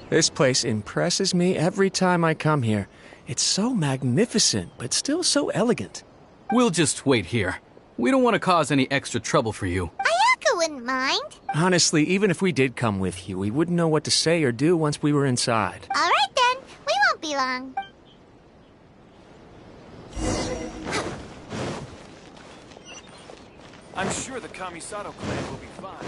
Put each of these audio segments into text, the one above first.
This place impresses me every time I come here. It's so magnificent, but still so elegant. We'll just wait here. We don't want to cause any extra trouble for you. Ayako wouldn't mind. Honestly, even if we did come with you, we wouldn't know what to say or do once we were inside. All right then, we won't be long. I'm sure the Kamisato clan will be fine.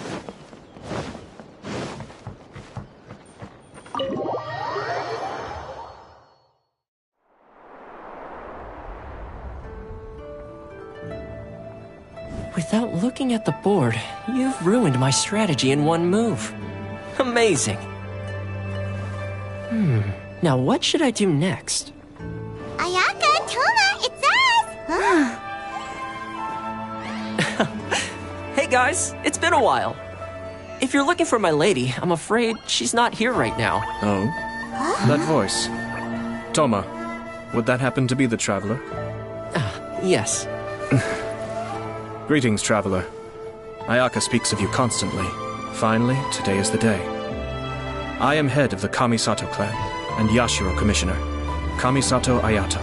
Without looking at the board, you've ruined my strategy in one move. Amazing. Now what should I do next? Ayaka, Toma, it's us! Hey guys, it's been a while. If you're looking for my lady, I'm afraid she's not here right now. Oh? That voice. Toma, would that happen to be the traveler? Yes. Greetings, traveler. Ayaka speaks of you constantly. Finally, today is the day. I am head of the Kamisato clan and Yashiro commissioner, Kamisato Ayato.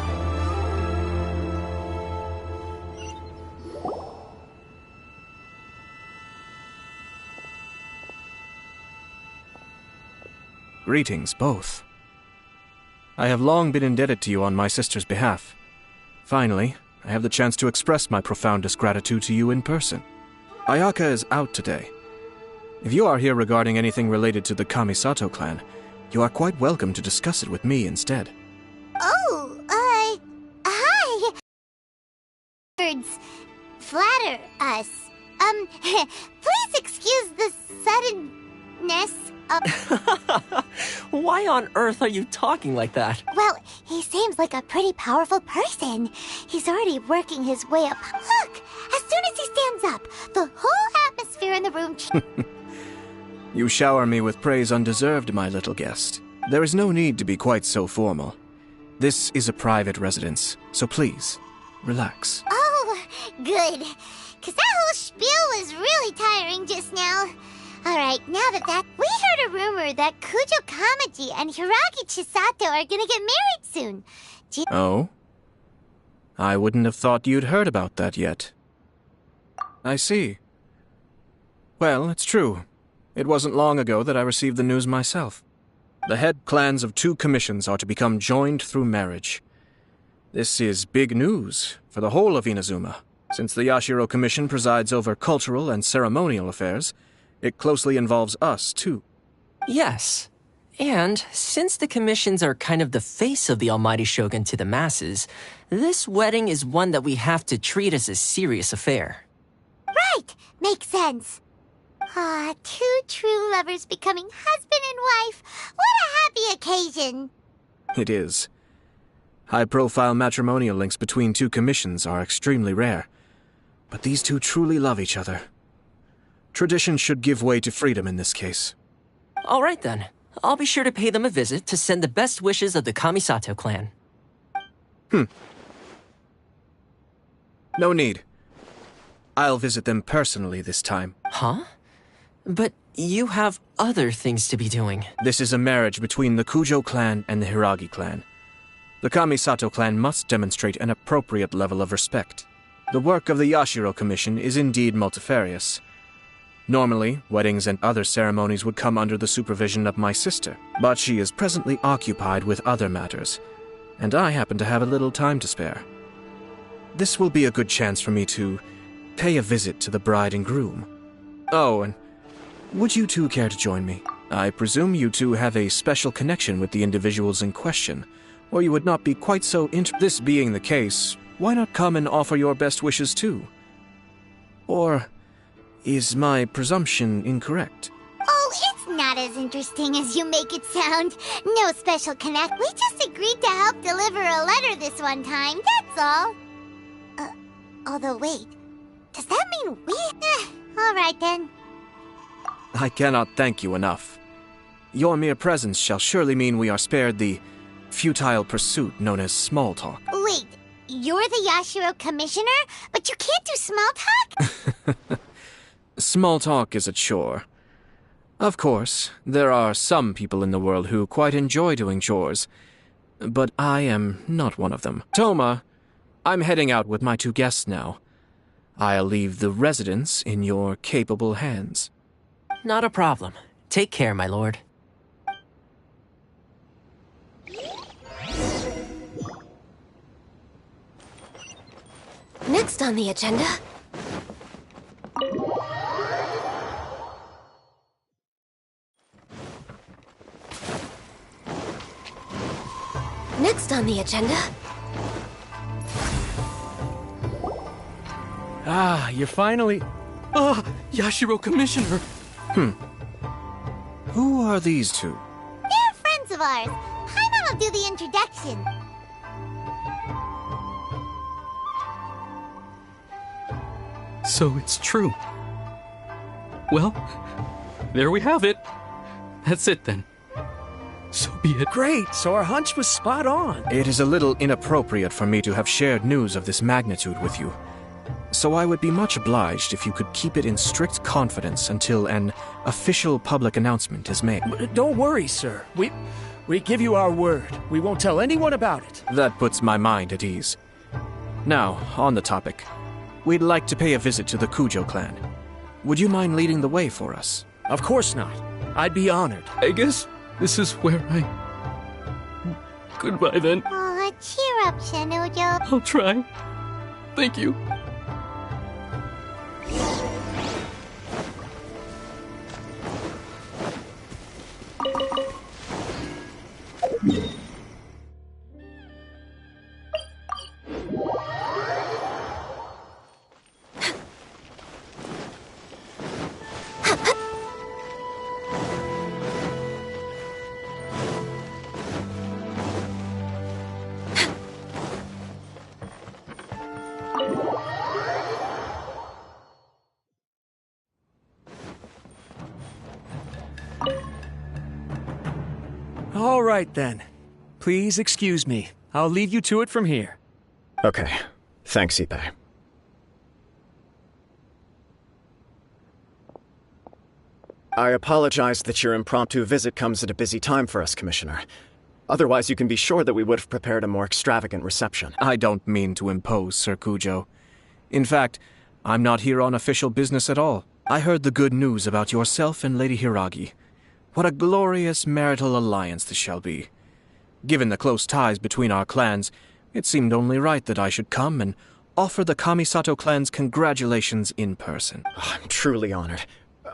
Greetings, both. I have long been indebted to you on my sister's behalf. Finally, I have the chance to express my profoundest gratitude to you in person. Ayaka is out today. If you are here regarding anything related to the Kamisato clan, you are quite welcome to discuss it with me instead. Oh, hi! Words flatter us. Please excuse the suddenness of... Why on earth are you talking like that? Well, he seems like a pretty powerful person. He's already working his way up. Look! As soon as he stands up, the whole atmosphere in the room... You shower me with praise undeserved, my little guest. There is no need to be quite so formal. This is a private residence, so please, relax. Oh, good. Because that whole spiel was really tiring just now. Alright, now that we heard a rumor that Kujo Kamaji and Hiragi Chisato are gonna get married soon. Oh? I wouldn't have thought you'd heard about that yet. I see. Well, it's true. It wasn't long ago that I received the news myself. The head clans of 2 commissions are to become joined through marriage. This is big news for the whole of Inazuma. Since the Yashiro Commission presides over cultural and ceremonial affairs, it closely involves us, too. Yes. And since the commissions are kind of the face of the Almighty Shogun to the masses, this wedding is one that we have to treat as a serious affair. Right! Makes sense. Ah, 2 true lovers becoming husband and wife. What a happy occasion! It is. High-profile matrimonial links between 2 commissions are extremely rare. But these 2 truly love each other. Tradition should give way to freedom in this case. All right then. I'll be sure to pay them a visit to send the best wishes of the Kamisato clan. No need. I'll visit them personally this time. Huh? But you have other things to be doing. This is a marriage between the Kujo clan and the Hiragi clan. The Kamisato clan must demonstrate an appropriate level of respect. The work of the Yashiro Commission is indeed multifarious. Normally, weddings and other ceremonies would come under the supervision of my sister, but she is presently occupied with other matters, and I happen to have a little time to spare. This will be a good chance for me to pay a visit to the bride and groom. Oh, and would you 2 care to join me? I presume you 2 have a special connection with the individuals in question, or you would not be quite so This being the case, why not come and offer your best wishes too? Or is my presumption incorrect? Oh, it's not as interesting as you make it sound. No special connect. We just agreed to help deliver a letter this one time, that's all. Although wait, does that mean we... Alright then. I cannot thank you enough. Your mere presence shall surely mean we are spared the futile pursuit known as small talk. Wait, you're the Yashiro Commissioner? But you can't do small talk? Small talk is a chore. Of course, there are some people in the world who quite enjoy doing chores, but I am not one of them. Toma, I'm heading out with my 2 guests now. I'll leave the residence in your capable hands. Not a problem. Take care, my lord. Next on the agenda... Next on the agenda... Ah, you're finally... Ah, Yashiro Commissioner! Who are these 2? They're friends of ours. Paimon will do the introduction. So it's true. Well, there we have it. That's it then. So be it. Great, so our hunch was spot on. It is a little inappropriate for me to have shared news of this magnitude with you. So I would be much obliged if you could keep it in strict confidence until an official public announcement is made. Don't worry, sir. We give you our word. We won't tell anyone about it. That puts my mind at ease. Now, on the topic. We'd like to pay a visit to the Kujo clan. Would you mind leading the way for us? Of course not. I'd be honored. I guess this is where I... Goodbye then. Aw, cheer up, Shinojo. I'll try. Thank you. All right, then. Please excuse me. I'll leave you to it from here. Okay. Thanks, Ippei. I apologize that your impromptu visit comes at a busy time for us, Commissioner. Otherwise, you can be sure that we would have prepared a more extravagant reception. I don't mean to impose, Sir Kujo. In fact, I'm not here on official business at all. I heard the good news about yourself and Lady Hiragi. What a glorious marital alliance this shall be. Given the close ties between our clans, it seemed only right that I should come and offer the Kamisato clans congratulations in person. I'm truly honored.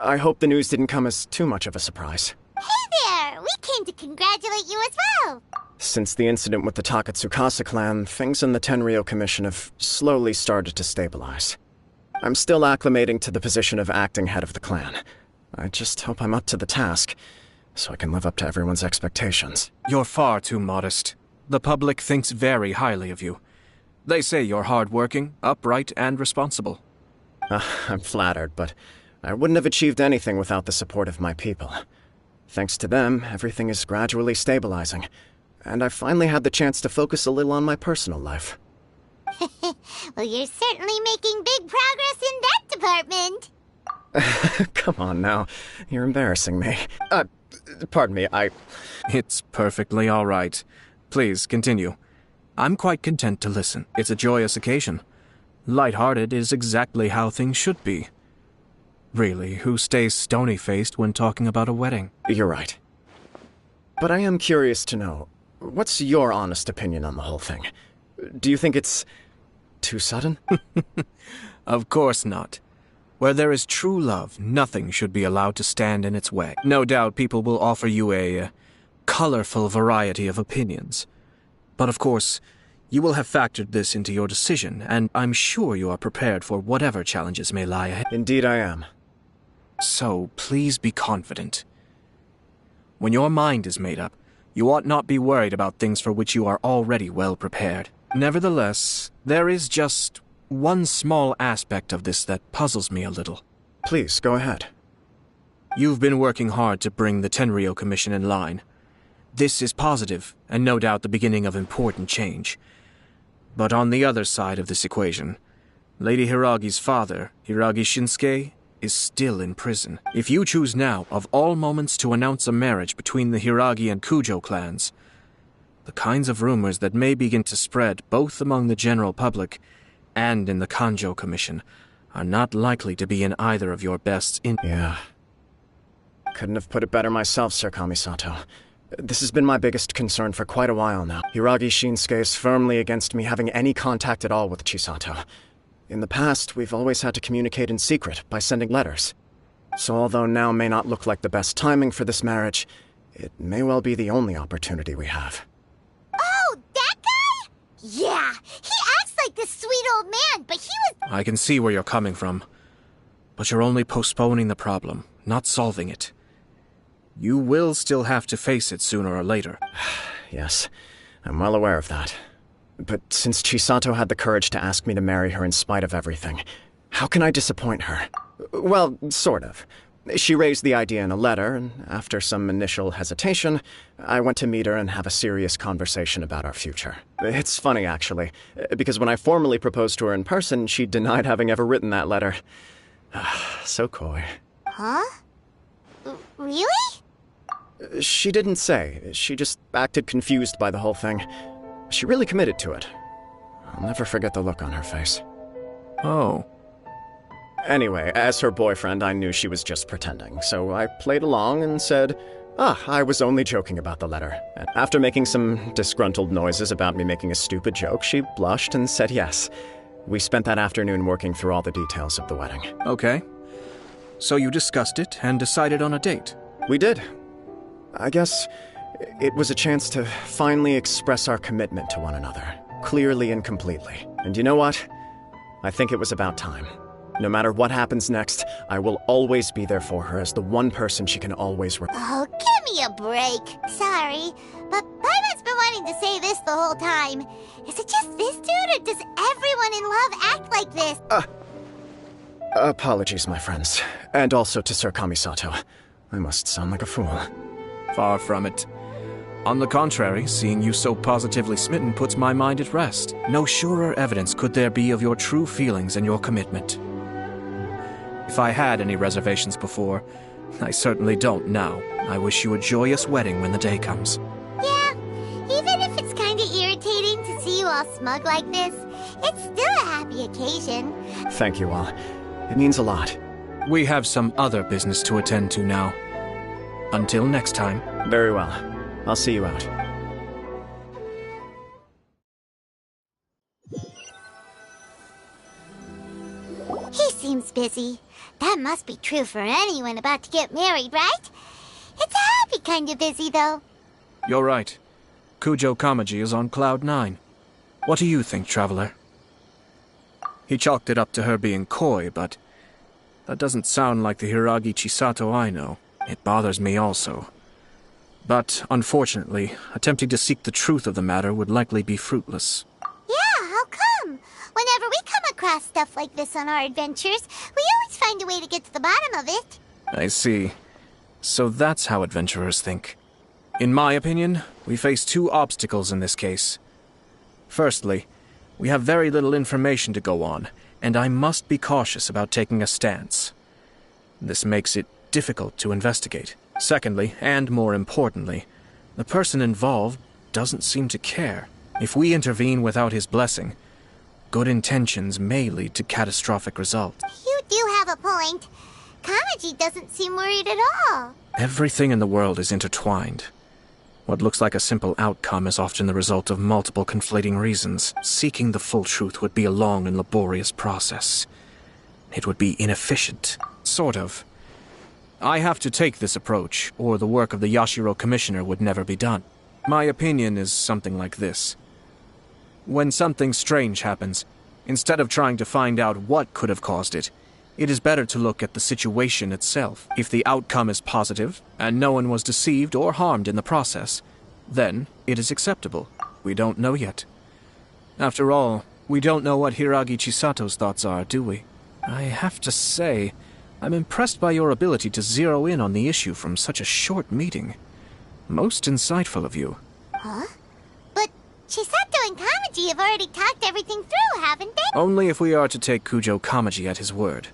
I hope the news didn't come as too much of a surprise. Hey there! We came to congratulate you as well! Since the incident with the Takatsukasa clan, things in the Tenryou Commission have slowly started to stabilize. I'm still acclimating to the position of acting head of the clan. I just hope I'm up to the task, so I can live up to everyone's expectations. You're far too modest. The public thinks very highly of you. They say you're hardworking, upright, and responsible. I'm flattered, but I wouldn't have achieved anything without the support of my people. Thanks to them, everything is gradually stabilizing, and I've finally had the chance to focus a little on my personal life. Well, you're certainly making big progress in that department. Come on now, you're embarrassing me. Pardon me, It's perfectly all right. Please, continue. I'm quite content to listen. It's a joyous occasion. Light-hearted is exactly how things should be. Really, who stays stony-faced when talking about a wedding? You're right. But I am curious to know, what's your honest opinion on the whole thing? Do you think it's too sudden? Of course not. Where there is true love, nothing should be allowed to stand in its way. No doubt people will offer you a colorful variety of opinions. But of course, you will have factored this into your decision, and I'm sure you are prepared for whatever challenges may lie ahead. Indeed I am. So please be confident. When your mind is made up, you ought not be worried about things for which you are already well prepared. Nevertheless, there is just one small aspect of this that puzzles me a little. Please, go ahead. You've been working hard to bring the Tenryou Commission in line. This is positive, and no doubt the beginning of important change. But on the other side of this equation, Lady Hiragi's father, Hiragi Shinsuke, is still in prison. If you choose now, of all moments, to announce a marriage between the Hiragi and Kujo clans, the kinds of rumors that may begin to spread both among the general public and in the Kanjo Commission are not likely to be in either of your best Yeah. Couldn't have put it better myself, Sir Kamisato. This has been my biggest concern for quite a while now. Hiragi Shinsuke is firmly against me having any contact at all with Chisato. In the past, we've always had to communicate in secret by sending letters. So although now may not look like the best timing for this marriage, it may well be the only opportunity we have. Oh, that guy? Yeah, he acts like this sweet old man, but he was... I can see where you're coming from, but you're only postponing the problem, not solving it. You will still have to face it sooner or later. Yes, I'm well aware of that. But since Chisato had the courage to ask me to marry her in spite of everything, how can I disappoint her? Well, sort of. She raised the idea in a letter, and after some initial hesitation, I went to meet her and have a serious conversation about our future. It's funny, actually, because when I formally proposed to her in person, she denied having ever written that letter. So coy. Huh? Really? She didn't say. She just acted confused by the whole thing. She really committed to it. I'll never forget the look on her face. Oh. Anyway, as her boyfriend, I knew she was just pretending, so I played along and said, I was only joking about the letter. And after making some disgruntled noises about me making a stupid joke, she blushed and said yes. We spent that afternoon working through all the details of the wedding. Okay. So you discussed it and decided on a date? We did. I guess it was a chance to finally express our commitment to one another, clearly and completely. And you know what? I think it was about time. No matter what happens next, I will always be there for her as the one person she can always Oh, give me a break. Sorry, but Paimon's been wanting to say this the whole time. Is it just this dude, or does everyone in love act like this? Apologies, my friends. And also to Sir Kamisato. I must sound like a fool. Far from it. On the contrary, seeing you so positively smitten puts my mind at rest. No surer evidence could there be of your true feelings and your commitment. If I had any reservations before, I certainly don't now. I wish you a joyous wedding when the day comes. Yeah, even if it's kinda irritating to see you all smug like this, it's still a happy occasion. Thank you all. It means a lot. We have some other business to attend to now. Until next time. Very well. I'll see you out. He seems busy. That must be true for anyone about to get married, right? It's a happy kind of busy, though. You're right. Kujo Kamaji is on cloud 9. What do you think, Traveler? He chalked it up to her being coy, but that doesn't sound like the Hiragi Chisato I know. It bothers me also. But, unfortunately, attempting to seek the truth of the matter would likely be fruitless. Yeah, how come? Whenever we come across stuff like this on our adventures, we always find a way to get to the bottom of it. I see. So that's how adventurers think. In my opinion, we face two obstacles in this case. Firstly, we have very little information to go on, and I must be cautious about taking a stance. This makes it difficult to investigate. Secondly, and more importantly, the person involved doesn't seem to care. If we intervene without his blessing, good intentions may lead to catastrophic results. You do have a point. Kamaji doesn't seem worried at all. Everything in the world is intertwined. What looks like a simple outcome is often the result of multiple conflating reasons. Seeking the full truth would be a long and laborious process. It would be inefficient. Sort of. I have to take this approach, or the work of the Yashiro Commissioner would never be done. My opinion is something like this. When something strange happens, instead of trying to find out what could have caused it, it is better to look at the situation itself. If the outcome is positive, and no one was deceived or harmed in the process, then it is acceptable. We don't know yet. After all, we don't know what Hiragi Chisato's thoughts are, do we? I have to say, I'm impressed by your ability to zero in on the issue from such a short meeting. Most insightful of you. Huh? But Chisato and Kamaji have already talked everything through, haven't they? Only if we are to take Kujo Kamaji at his word.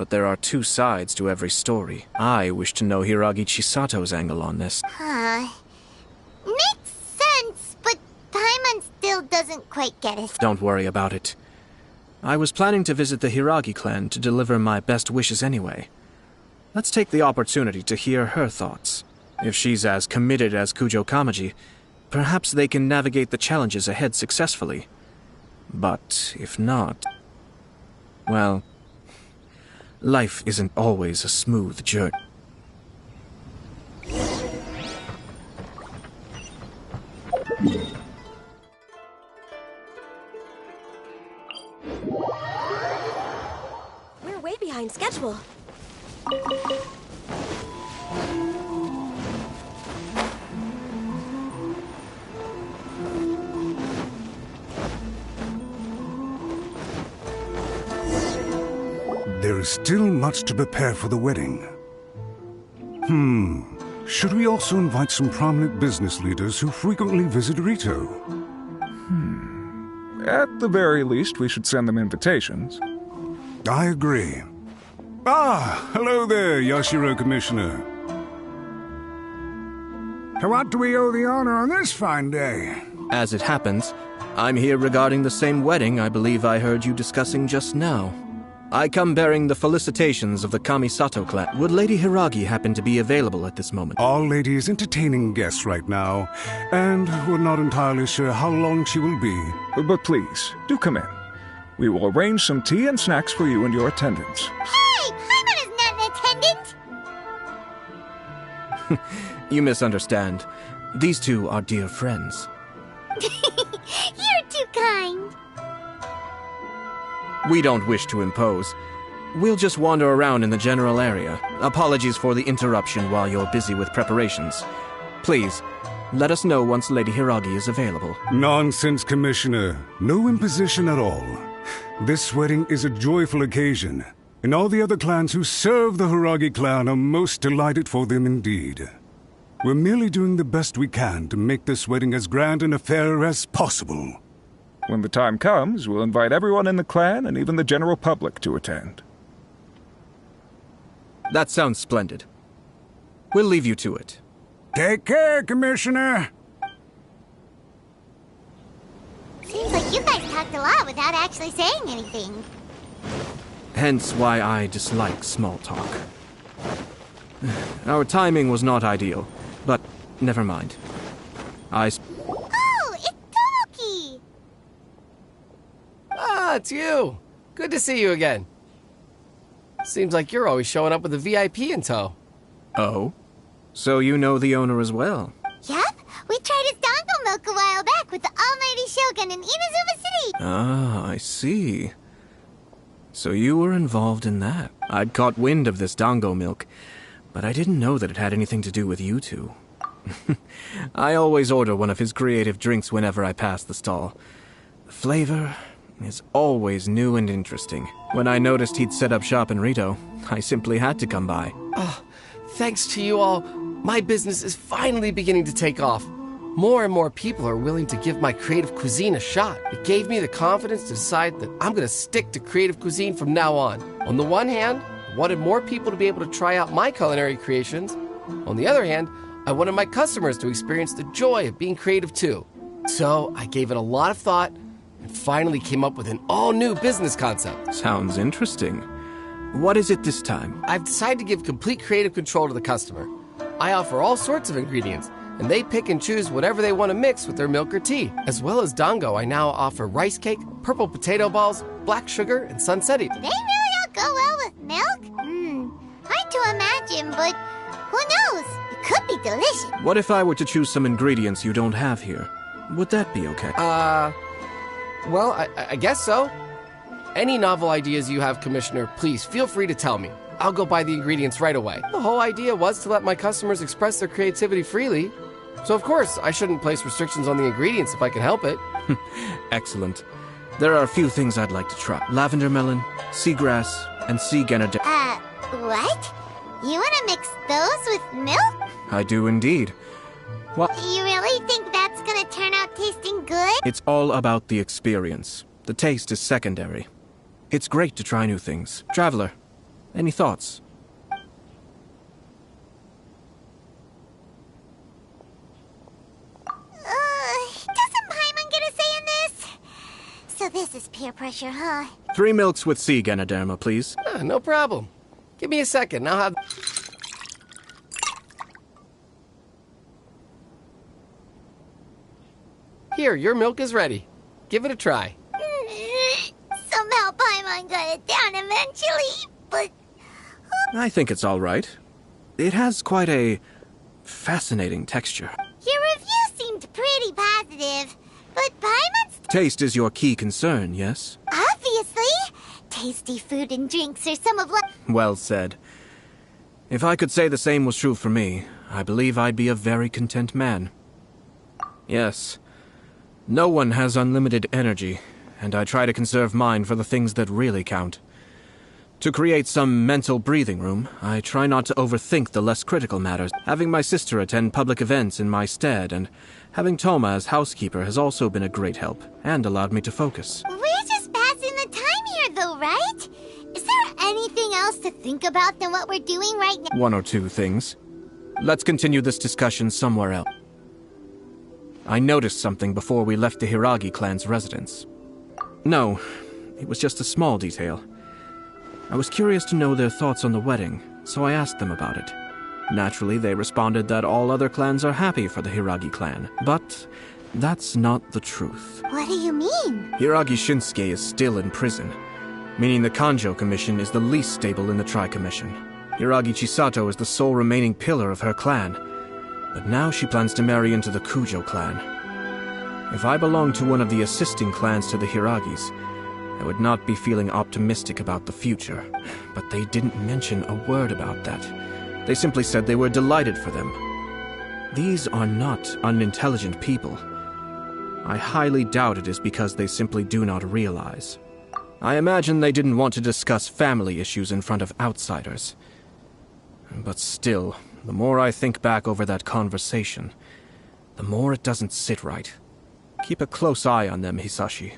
But there are two sides to every story. I wish to know Hiragi Chisato's angle on this. Makes sense, but Paimon still doesn't quite get it. Don't worry about it. I was planning to visit the Hiragi clan to deliver my best wishes anyway. Let's take the opportunity to hear her thoughts. If she's as committed as Kujo Kamaji, perhaps they can navigate the challenges ahead successfully. But if not, well, life isn't always a smooth journey. We're way behind schedule. There is still much to prepare for the wedding. Should we also invite some prominent business leaders who frequently visit Rito? At the very least, we should send them invitations. I agree. Ah, hello there, Yashiro Commissioner. To what do we owe the honor on this fine day? As it happens, I'm here regarding the same wedding I believe I heard you discussing just now. I come bearing the felicitations of the Kamisato clan. Would Lady Hiragi happen to be available at this moment? Our lady is entertaining guests right now, and we're not entirely sure how long she will be. But please, do come in. We will arrange some tea and snacks for you and your attendants. Hey, Paimon is not an attendant! You misunderstand. These two are dear friends. You're too kind. We don't wish to impose. We'll just wander around in the general area. Apologies for the interruption while you're busy with preparations. Please, let us know once Lady Hiragi is available. Nonsense, Commissioner. No imposition at all. This wedding is a joyful occasion, and all the other clans who serve the Hiragi clan are most delighted for them indeed. We're merely doing the best we can to make this wedding as grand an affair as possible. When the time comes, we'll invite everyone in the clan and even the general public to attend. That sounds splendid. We'll leave you to it. Take care, Commissioner. Seems like you guys talked a lot without actually saying anything. Hence why I dislike small talk. Our timing was not ideal, but never mind. Oh, it's Tomoki! Ah, it's you. Good to see you again. Seems like you're always showing up with a VIP in tow. Oh? So you know the owner as well? Yep, we tried his dango milk a while back with the almighty Shogun in Inazuma City. Ah, I see. So you were involved in that. I'd caught wind of this dango milk, but I didn't know that it had anything to do with you two. I always order one of his creative drinks whenever I pass the stall. The flavor is always new and interesting. When I noticed he'd set up shop in Rito, I simply had to come by. Thanks to you all, my business is finally beginning to take off. More and more people are willing to give my creative cuisine a shot. It gave me the confidence to decide that I'm going to stick to creative cuisine from now on. On the one hand, I wanted more people to be able to try out my culinary creations. On the other hand, I wanted my customers to experience the joy of being creative too. So I gave it a lot of thought and finally came up with an all-new business concept. Sounds interesting. What is it this time? I've decided to give complete creative control to the customer. I offer all sorts of ingredients, and they pick and choose whatever they want to mix with their milk or tea. As well as dango, I now offer rice cake, purple potato balls, black sugar, and sunsetty. Do they really all go well with milk? Hard to imagine, but who knows? It could be delicious. What if I were to choose some ingredients you don't have here? Would that be okay? Well, I guess so. Any novel ideas you have, Commissioner, please feel free to tell me. I'll go buy the ingredients right away. The whole idea was to let my customers express their creativity freely. So of course, I shouldn't place restrictions on the ingredients if I can help it. Excellent. There are a few things I'd like to try. Lavender melon, seagrass, and sea ganade. What? You want to mix those with milk? I do indeed. What? You really think that's gonna turn out tasting good? It's all about the experience. The taste is secondary. It's great to try new things. Traveler, Any thoughts? Doesn't Paimon get a say in this? So this is peer pressure, huh? 3 milks with C, Ganoderma, please. No problem. Give me a second. I'll have... Here, your milk is ready. Give it a try. Somehow Paimon got it down eventually, but... I think it's all right. It has quite a fascinating texture. Your review seemed pretty positive, but Paimon's... Taste is your key concern, yes? Obviously! Tasty food and drinks are some of what... Well said. If I could say the same was true for me, I believe I'd be a very content man. Yes. No one has unlimited energy, and I try to conserve mine for the things that really count. To create some mental breathing room, I try not to overthink the less critical matters. Having my sister attend public events in my stead, and having Toma as housekeeper has also been a great help, and allowed me to focus. We're just passing the time here, though, right? Is there anything else to think about than what we're doing right now? 1 or 2 things. Let's continue this discussion somewhere else. I noticed something before we left the Hiragi clan's residence. No, it was just a small detail. I was curious to know their thoughts on the wedding, so I asked them about it. Naturally, they responded that all other clans are happy for the Hiragi clan, but that's not the truth. What do you mean? Hiragi Shinsuke is still in prison, meaning the Kanjo Commission is the least stable in the Tri-Commission. Hiragi Chisato is the sole remaining pillar of her clan, but now she plans to marry into the Kujo clan. If I belonged to one of the assisting clans to the Hiragis, I would not be feeling optimistic about the future. But they didn't mention a word about that. They simply said they were delighted for them. These are not unintelligent people. I highly doubt it is because they simply do not realize. I imagine they didn't want to discuss family issues in front of outsiders. But still, the more I think back over that conversation, the more it doesn't sit right. Keep a close eye on them, Hisashi.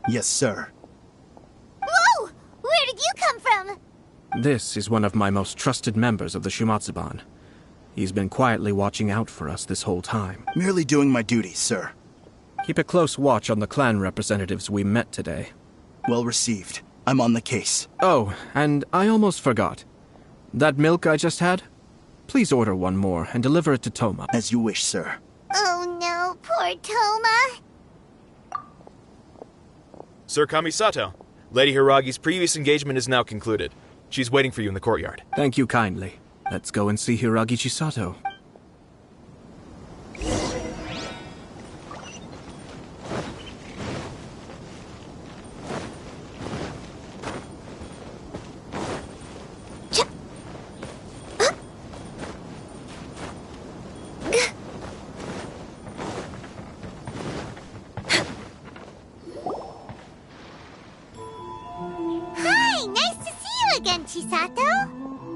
Yes, sir. Whoa! Where did you come from? This is one of my most trusted members of the Shumatsuban. He's been quietly watching out for us this whole time. Merely doing my duty, sir. Keep a close watch on the clan representatives we met today. Well received. I'm on the case. Oh, and I almost forgot. That milk I just had? Please order one more and deliver it to Toma. As you wish, sir. Oh no, poor Toma. Sir Kamisato, Lady Hiragi's previous engagement is now concluded. She's waiting for you in the courtyard. Thank you kindly. Let's go and see Hiragi Chisato. Chisato?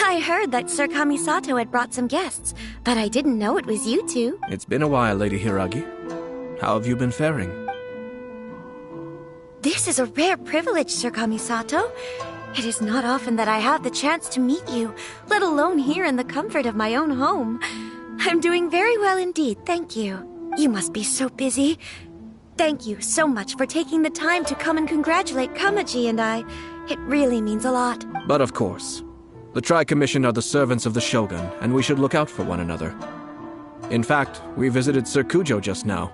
I heard that Sir Kamisato had brought some guests, but I didn't know it was you two. It's been a while, Lady Hiragi. How have you been faring? This is a rare privilege, Sir Kamisato. It is not often that I have the chance to meet you, let alone here in the comfort of my own home. I'm doing very well indeed, thank you. You must be so busy. Thank you so much for taking the time to come and congratulate Kamaji and I. It really means a lot. But of course. The Tri-Commission are the servants of the Shogun, and we should look out for one another. In fact, we visited Sir Kujo just now.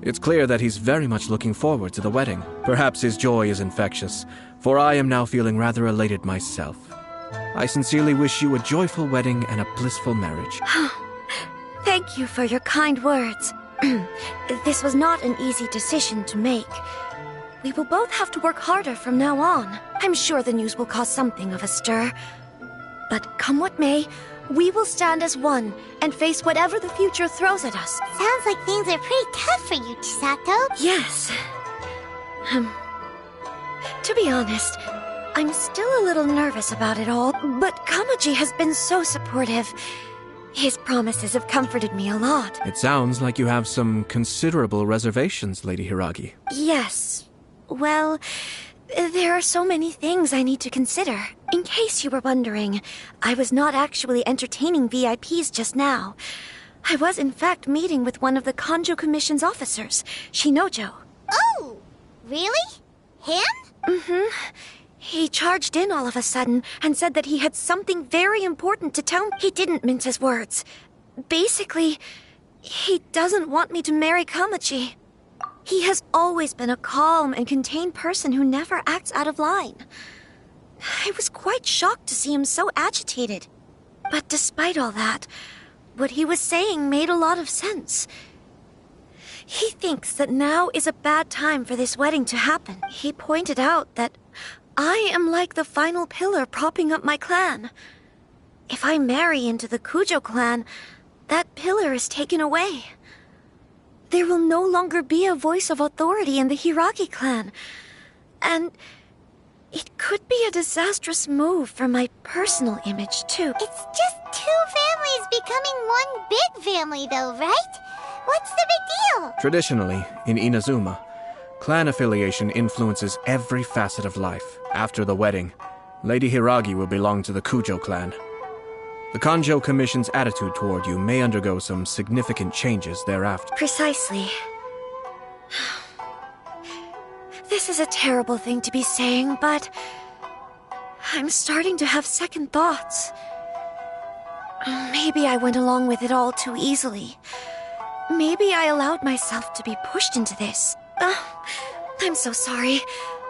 It's clear that he's very much looking forward to the wedding. Perhaps his joy is infectious, for I am now feeling rather elated myself. I sincerely wish you a joyful wedding and a blissful marriage. Thank you for your kind words. This was not an easy decision to make. We will both have to work harder from now on. I'm sure the news will cause something of a stir. But come what may, we will stand as one and face whatever the future throws at us. Sounds like things are pretty tough for you, Chisato. Yes. To be honest, I'm still a little nervous about it all, but Kamaji has been so supportive. His promises have comforted me a lot. It sounds like you have some considerable reservations, Lady Hiragi. Yes. Well, There are so many things I need to consider. In case you were wondering, I was not actually entertaining VIPs just now. I was in fact meeting with one of the Kanjo Commission's officers, Shinojo. Oh, really? Him? Mm-hmm. He charged in all of a sudden and said that he had something very important to tell me. He didn't mince his words. Basically, he doesn't want me to marry Kamachi. He has always been a calm and contained person who never acts out of line. I was quite shocked to see him so agitated. But despite all that, what he was saying made a lot of sense. He thinks that now is a bad time for this wedding to happen. He pointed out that I am like the final pillar propping up my clan. If I marry into the Kujo clan, that pillar is taken away. There will no longer be a voice of authority in the Hiragi clan. And it could be a disastrous move for my personal image, too. It's just two families becoming one big family, though, right? What's the big deal? Traditionally, in Inazuma, clan affiliation influences every facet of life. After the wedding, Lady Hiragi will belong to the Kujo clan. The Kanjo Commission's attitude toward you may undergo some significant changes thereafter. Precisely. This is a terrible thing to be saying, but I'm starting to have second thoughts. Maybe I went along with it all too easily. Maybe I allowed myself to be pushed into this. I'm so sorry.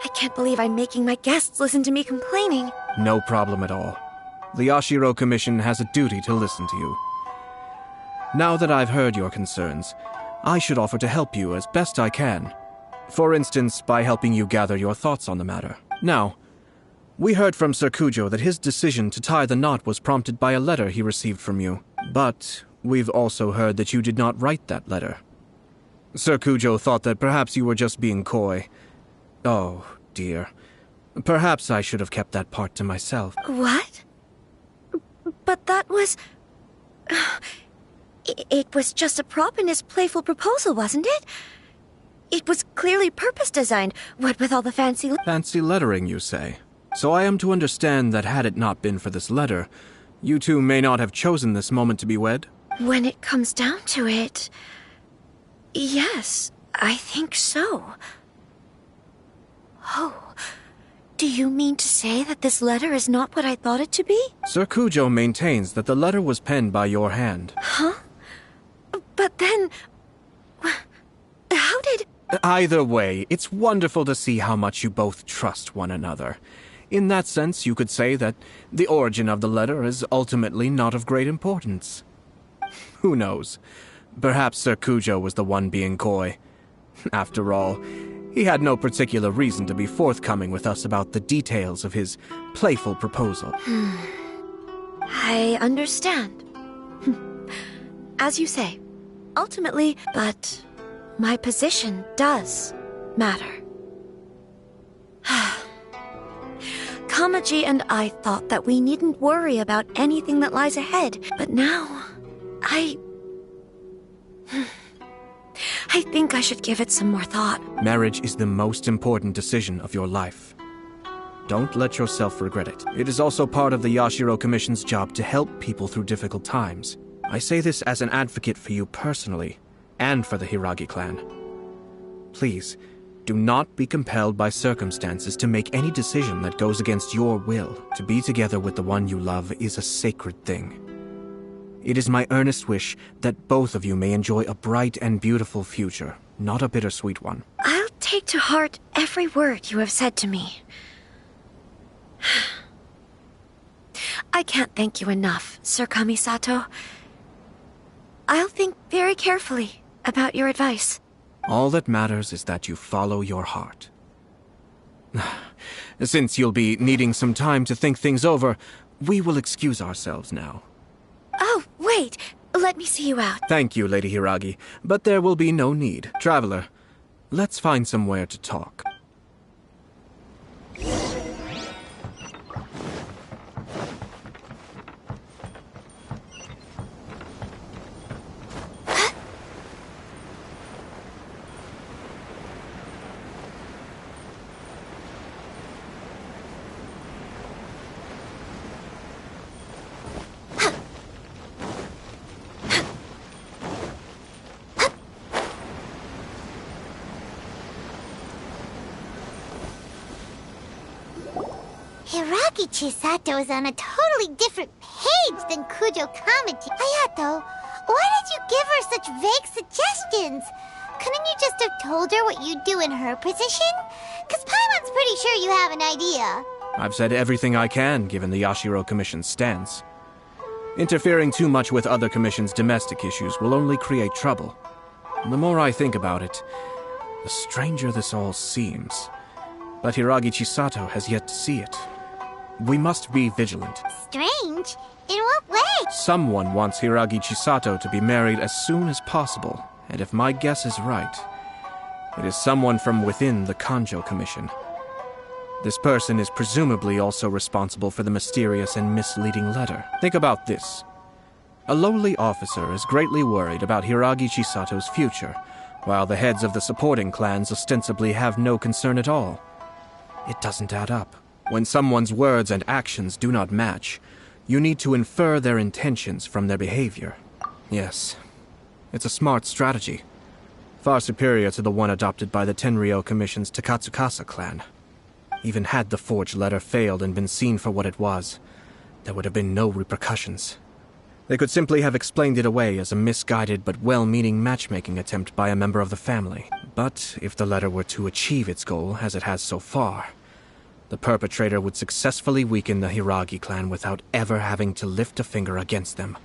I can't believe I'm making my guests listen to me complaining. No problem at all. The Yashiro Commission has a duty to listen to you. Now that I've heard your concerns, I should offer to help you as best I can. For instance, by helping you gather your thoughts on the matter. Now, we heard from Sir Kujo that his decision to tie the knot was prompted by a letter he received from you. But we've also heard that you did not write that letter. Sir Kujo thought that perhaps you were just being coy. Oh, dear. Perhaps I should have kept that part to myself. What? But that was... It was just a prop in his playful proposal, wasn't it? It was clearly purpose-designed, what with all the fancy... Fancy lettering, you say? So I am to understand that had it not been for this letter, you two may not have chosen this moment to be wed? When it comes down to it... Yes, I think so. Oh... Do you mean to say that this letter is not what I thought it to be? Sir Kujo maintains that the letter was penned by your hand. Huh? But then... How did... Either way, it's wonderful to see how much you both trust one another. In that sense, you could say that the origin of the letter is ultimately not of great importance. Who knows? Perhaps Sir Kujo was the one being coy. After all, he had no particular reason to be forthcoming with us about the details of his playful proposal. I understand. As you say, ultimately, but my position does matter. Kamaji and I thought that we needn't worry about anything that lies ahead, but now, I think I should give it some more thought. Marriage is the most important decision of your life. Don't let yourself regret it. It is also part of the Yashiro Commission's job to help people through difficult times. I say this as an advocate for you personally, and for the Hiragi clan. Please, do not be compelled by circumstances to make any decision that goes against your will. To be together with the one you love is a sacred thing. It is my earnest wish that both of you may enjoy a bright and beautiful future, not a bittersweet one. I'll take to heart every word you have said to me. I can't thank you enough, Sir Kamisato. I'll think very carefully about your advice. All that matters is that you follow your heart. Since you'll be needing some time to think things over, we will excuse ourselves now. Oh, wait. Let me see you out. Thank you, Lady Hiragi, but there will be no need. Traveler, let's find somewhere to talk. Hiragi Chisato is on a totally different page than Kujo Kamaji. Ayato, why did you give her such vague suggestions? Couldn't you just have told her what you'd do in her position? Because Paimon's pretty sure you have an idea. I've said everything I can, given the Yashiro Commission's stance. Interfering too much with other commissions' domestic issues will only create trouble. The more I think about it, the stranger this all seems. But Hiragi Chisato has yet to see it. We must be vigilant. Strange? In what way? Someone wants Hiragi Chisato to be married as soon as possible, and if my guess is right, it is someone from within the Kanjo Commission. This person is presumably also responsible for the mysterious and misleading letter. Think about this. A lowly officer is greatly worried about Hiragi Chisato's future, while the heads of the supporting clans ostensibly have no concern at all. It doesn't add up. When someone's words and actions do not match, you need to infer their intentions from their behavior. Yes, it's a smart strategy. Far superior to the one adopted by the Tenryou Commission's Takatsukasa clan. Even had the forged letter failed and been seen for what it was, there would have been no repercussions. They could simply have explained it away as a misguided but well-meaning matchmaking attempt by a member of the family. But if the letter were to achieve its goal, as it has so far, the perpetrator would successfully weaken the Hiragi clan without ever having to lift a finger against them,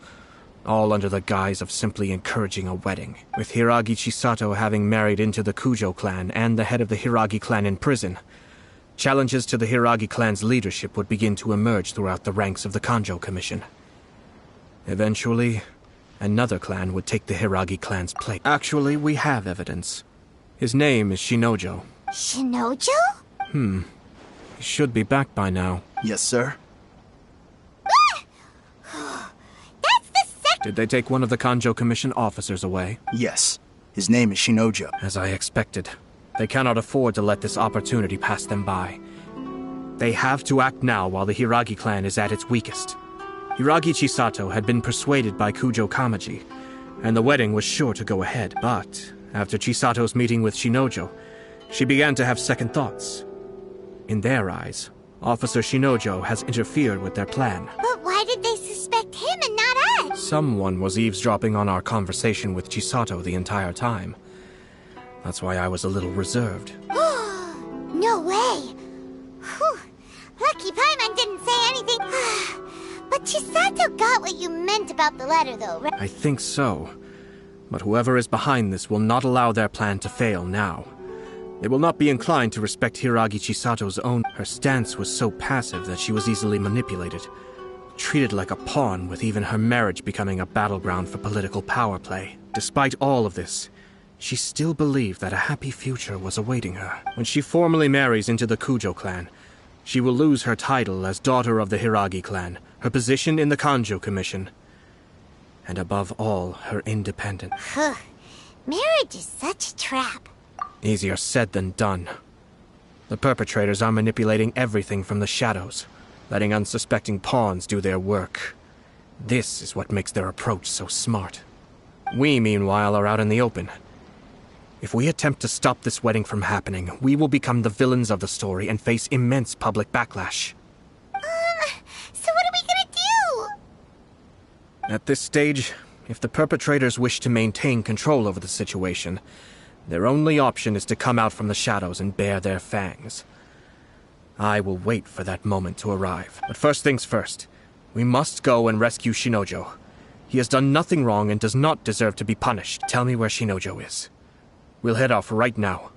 all under the guise of simply encouraging a wedding. With Hiragi Chisato having married into the Kujo clan and the head of the Hiragi clan in prison, challenges to the Hiragi clan's leadership would begin to emerge throughout the ranks of the Kanjo Commission. Eventually, another clan would take the Hiragi clan's place. Actually, we have evidence. His name is Shinojo. Shinojo? He should be back by now. Yes, sir. That's the second. Did they take one of the Kanjo Commission officers away? Yes. His name is Shinojo. As I expected. They cannot afford to let this opportunity pass them by. They have to act now while the Hiragi clan is at its weakest. Hiragi Chisato had been persuaded by Kujo Kamaji, and the wedding was sure to go ahead. But after Chisato's meeting with Shinojo, she began to have second thoughts. In their eyes, Officer Shinojo has interfered with their plan. But why did they suspect him and not us? Someone was eavesdropping on our conversation with Chisato the entire time. That's why I was a little reserved. No way! Whew. Lucky Paimon didn't say anything. But Chisato got what you meant about the letter, though, right? I think so. But whoever is behind this will not allow their plan to fail now. They will not be inclined to respect Hiragi Chisato's own. Her stance was so passive that she was easily manipulated, treated like a pawn, with even her marriage becoming a battleground for political power play. Despite all of this, she still believed that a happy future was awaiting her. When she formally marries into the Kujo clan, she will lose her title as daughter of the Hiragi clan, her position in the Kanjo Commission, and above all, her independence. Marriage is such a trap. Easier said than done. The perpetrators are manipulating everything from the shadows, letting unsuspecting pawns do their work. This is what makes their approach so smart. We, meanwhile, are out in the open. If we attempt to stop this wedding from happening, we will become the villains of the story and face immense public backlash. So what are we gonna do? At this stage, if the perpetrators wish to maintain control over the situation, their only option is to come out from the shadows and bare their fangs. I will wait for that moment to arrive. But first things first, we must go and rescue Shinojo. He has done nothing wrong and does not deserve to be punished. Tell me where Shinojo is. We'll head off right now.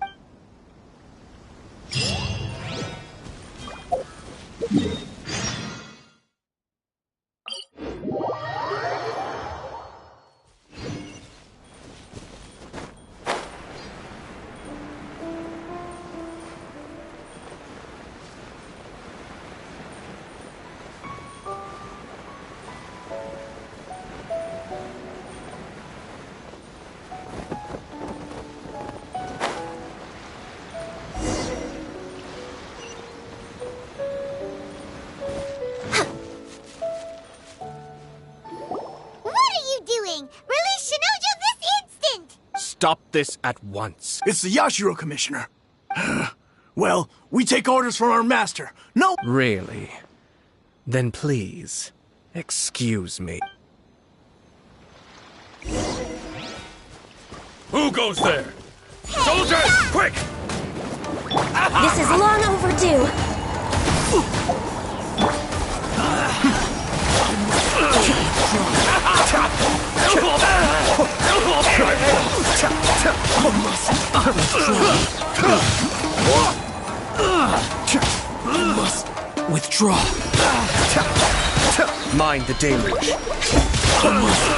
Stop this at once. It's the Yashiro Commissioner. Well, we take orders from our master. No! Really? Then please, excuse me. Who goes there? Soldiers, quick! This is long overdue. I must withdraw. Mind the deluge. I must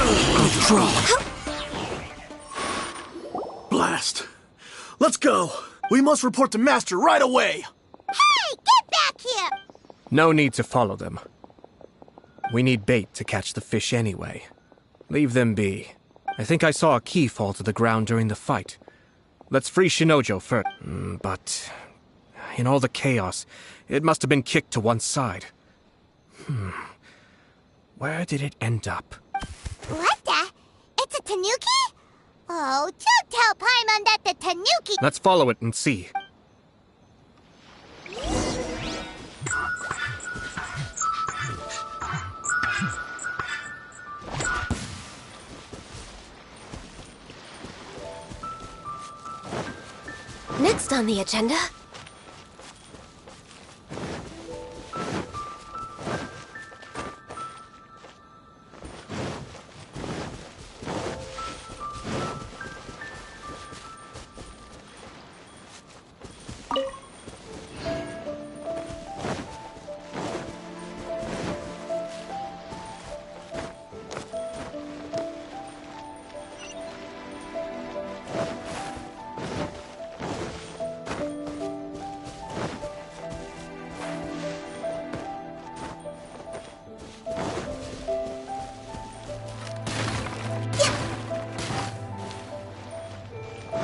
withdraw. Blast. Let's go. We must report to Master right away. Hey, get back here! No need to follow them. We need bait to catch the fish anyway. Leave them be. I think I saw a key fall to the ground during the fight. Let's free Shinojo first. But in all the chaos, it must have been kicked to one side. Where did it end up? What the? It's a tanuki? Oh, don't tell Paimon that the tanuki... Let's follow it and see. Next on the agenda...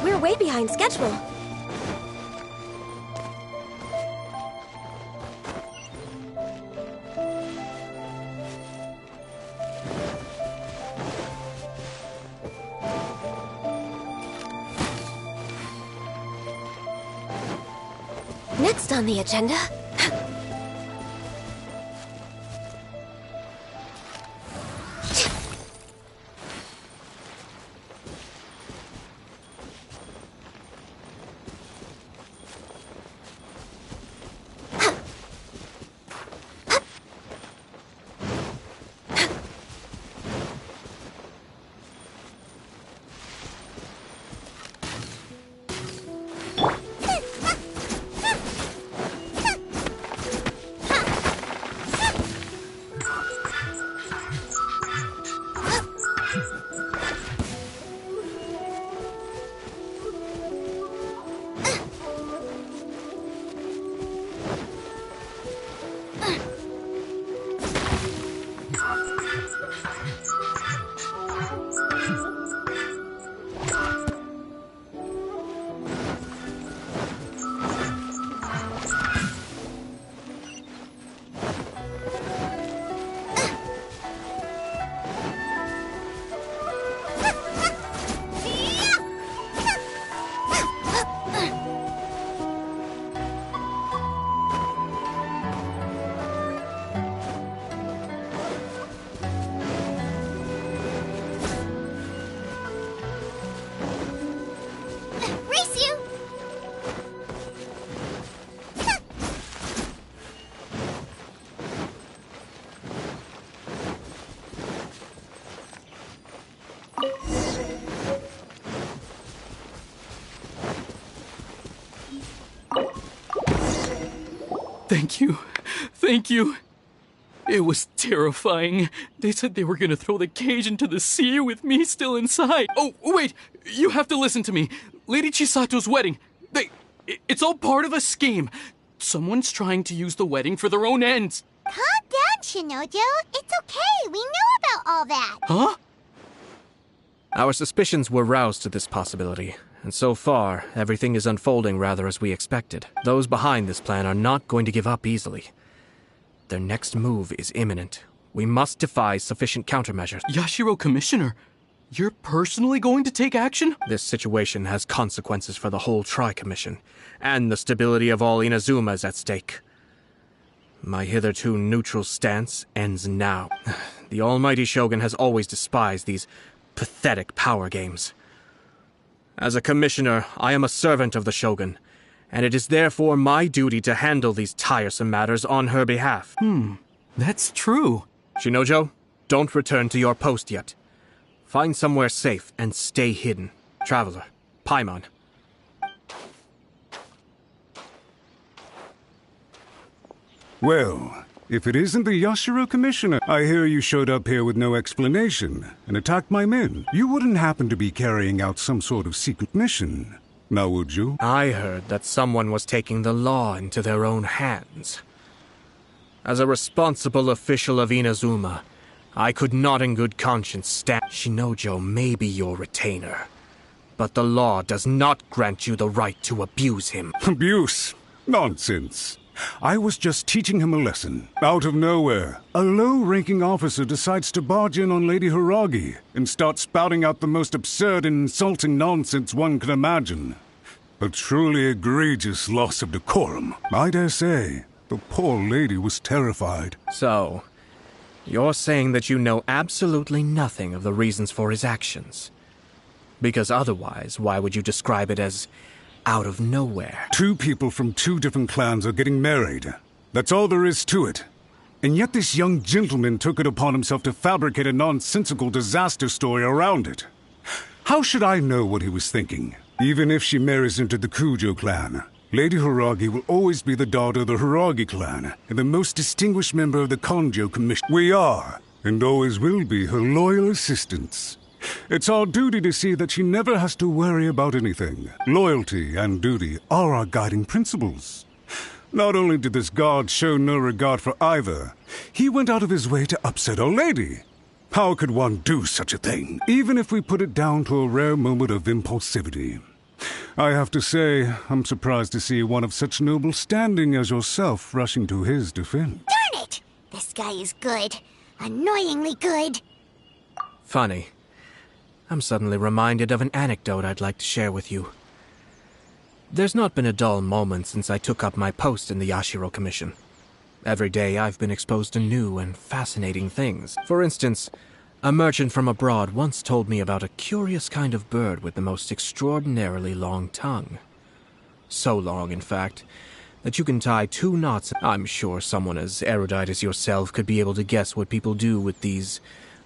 We're way behind schedule. Next on the agenda... Thank you. Thank you. It was terrifying. They said they were gonna throw the cage into the sea with me still inside. Oh, wait! You have to listen to me. Lady Chisato's wedding. It's all part of a scheme. Someone's trying to use the wedding for their own ends. Calm down, Shinojo. It's okay. We know about all that. Huh? Our suspicions were roused to this possibility, and so far, everything is unfolding rather as we expected. Those behind this plan are not going to give up easily. Their next move is imminent. We must devise sufficient countermeasures. Yashiro Commissioner, You're personally going to take action? This situation has consequences for the whole Tri-Commission, and the stability of all Inazuma is at stake. My hitherto neutral stance ends now. The almighty Shogun has always despised these pathetic power games. As a commissioner, I am a servant of the Shogun, and it is therefore my duty to handle these tiresome matters on her behalf. That's true. Shinojo, don't return to your post yet. Find somewhere safe and stay hidden. Traveler, Paimon. Well, if it isn't the Yashiro Commissioner, I hear you showed up here with no explanation and attacked my men. You wouldn't happen to be carrying out some sort of secret mission, now would you? I heard that someone was taking the law into their own hands. As a responsible official of Inazuma, I could not in good conscience stand. Shinojo may be your retainer, but the law does not grant you the right to abuse him. Abuse? Nonsense. I was just teaching him a lesson. Out of nowhere, a low-ranking officer decides to barge in on Lady Hiragi and start spouting out the most absurd and insulting nonsense one can imagine. A truly egregious loss of decorum. I dare say, the poor lady was terrified. So, you're saying that you know absolutely nothing of the reasons for his actions. Because otherwise, why would you describe it as out of nowhere? Two people from two different clans are getting married. That's all there is to it. And yet this young gentleman took it upon himself to fabricate a nonsensical disaster story around it. How should I know what he was thinking? Even if she marries into the Kujo clan, Lady Hiragi will always be the daughter of the Hiragi clan and the most distinguished member of the Kanjo Commission. We are, and always will be, her loyal assistants. It's our duty to see that she never has to worry about anything. Loyalty and duty are our guiding principles. Not only did this guard show no regard for either, he went out of his way to upset our lady. How could one do such a thing, even if we put it down to a rare moment of impulsivity? I have to say, I'm surprised to see one of such noble standing as yourself rushing to his defense. Darn it! This guy is good. Annoyingly good. Funny. I'm suddenly reminded of an anecdote I'd like to share with you. There's not been a dull moment since I took up my post in the Yashiro Commission. Every day I've been exposed to new and fascinating things. For instance, a merchant from abroad once told me about a curious kind of bird with the most extraordinarily long tongue. So long, in fact, that you can tie 2 knots. I'm sure someone as erudite as yourself could be able to guess what people do with these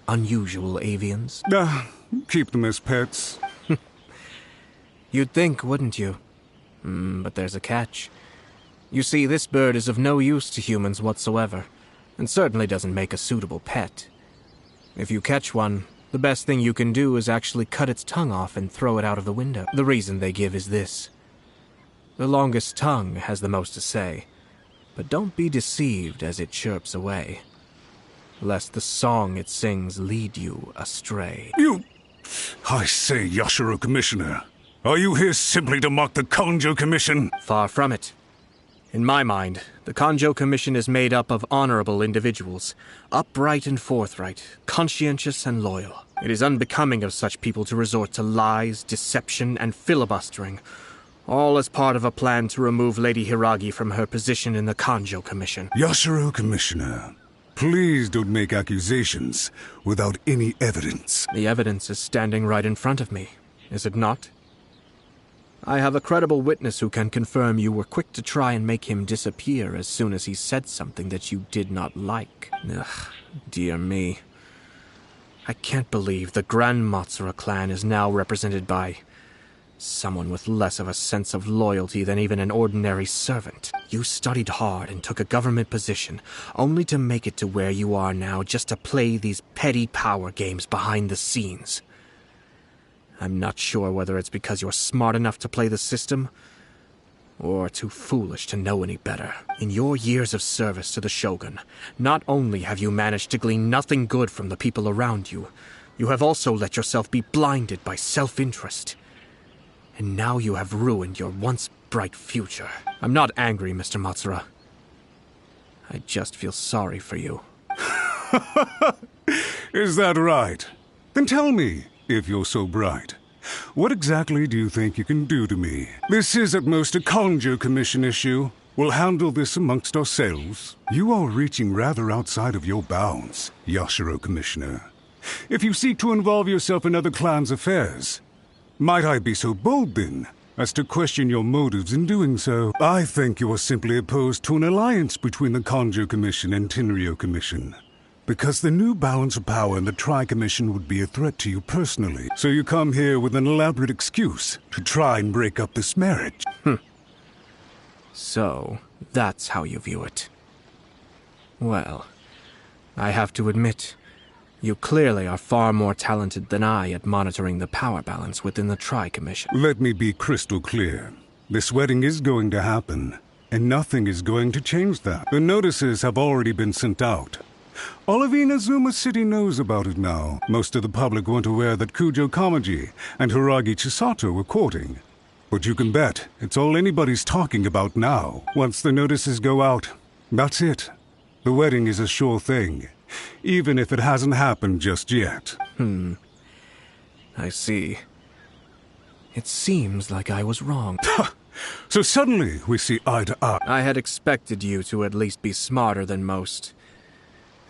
unusual avians. Keep them as pets. You'd think, wouldn't you? But there's a catch. You see, this bird is of no use to humans whatsoever, and certainly doesn't make a suitable pet. If you catch one, the best thing you can do is actually cut its tongue off and throw it out of the window. The reason they give is this. The longest tongue has the most to say, but don't be deceived as it chirps away, lest the song it sings lead you astray. I say, Yashiro Commissioner, are you here simply to mock the Kanjo Commission? Far from it. In my mind, the Kanjo Commission is made up of honorable individuals, upright and forthright, conscientious and loyal. It is unbecoming of such people to resort to lies, deception, and filibustering, all as part of a plan to remove Lady Hiragi from her position in the Kanjo Commission. Yashiro Commissioner, please don't make accusations without any evidence. The evidence is standing right in front of me, is it not? I have a credible witness who can confirm you were quick to try and make him disappear as soon as he said something that you did not like. Ugh, dear me. I can't believe the Grand Matsura clan is now represented by someone with less of a sense of loyalty than even an ordinary servant. You studied hard and took a government position, only to make it to where you are now just to play these petty power games behind the scenes. I'm not sure whether it's because you're smart enough to play the system, or too foolish to know any better. In your years of service to the Shogun, not only have you managed to glean nothing good from the people around you, you have also let yourself be blinded by self-interest. And now you have ruined your once bright future. I'm not angry, Mr. Matsura. I just feel sorry for you. Is that right? Then tell me, if you're so bright. What exactly do you think you can do to me? This is at most a Conjo Commission issue. We'll handle this amongst ourselves. You are reaching rather outside of your bounds, Yashiro Commissioner. If you seek to involve yourself in other clans' affairs, might I be so bold, then, as to question your motives in doing so? I think you are simply opposed to an alliance between the Conjo Commission and Tenryo Commission, because the new balance of power in the Tri-Commission would be a threat to you personally. So you come here with an elaborate excuse to try and break up this marriage. So, that's how you view it. Well, I have to admit, you clearly are far more talented than I at monitoring the power balance within the Tri-Commission. Let me be crystal clear. This wedding is going to happen, and nothing is going to change that. The notices have already been sent out. All of Inazuma City knows about it now. Most of the public weren't aware that Kujo Kamaji and Hiragi Chisato were courting. But you can bet it's all anybody's talking about now. Once the notices go out, that's it. The wedding is a sure thing, even if it hasn't happened just yet. I see. It seems like I was wrong. So suddenly we see eye to eye. I had expected you to at least be smarter than most.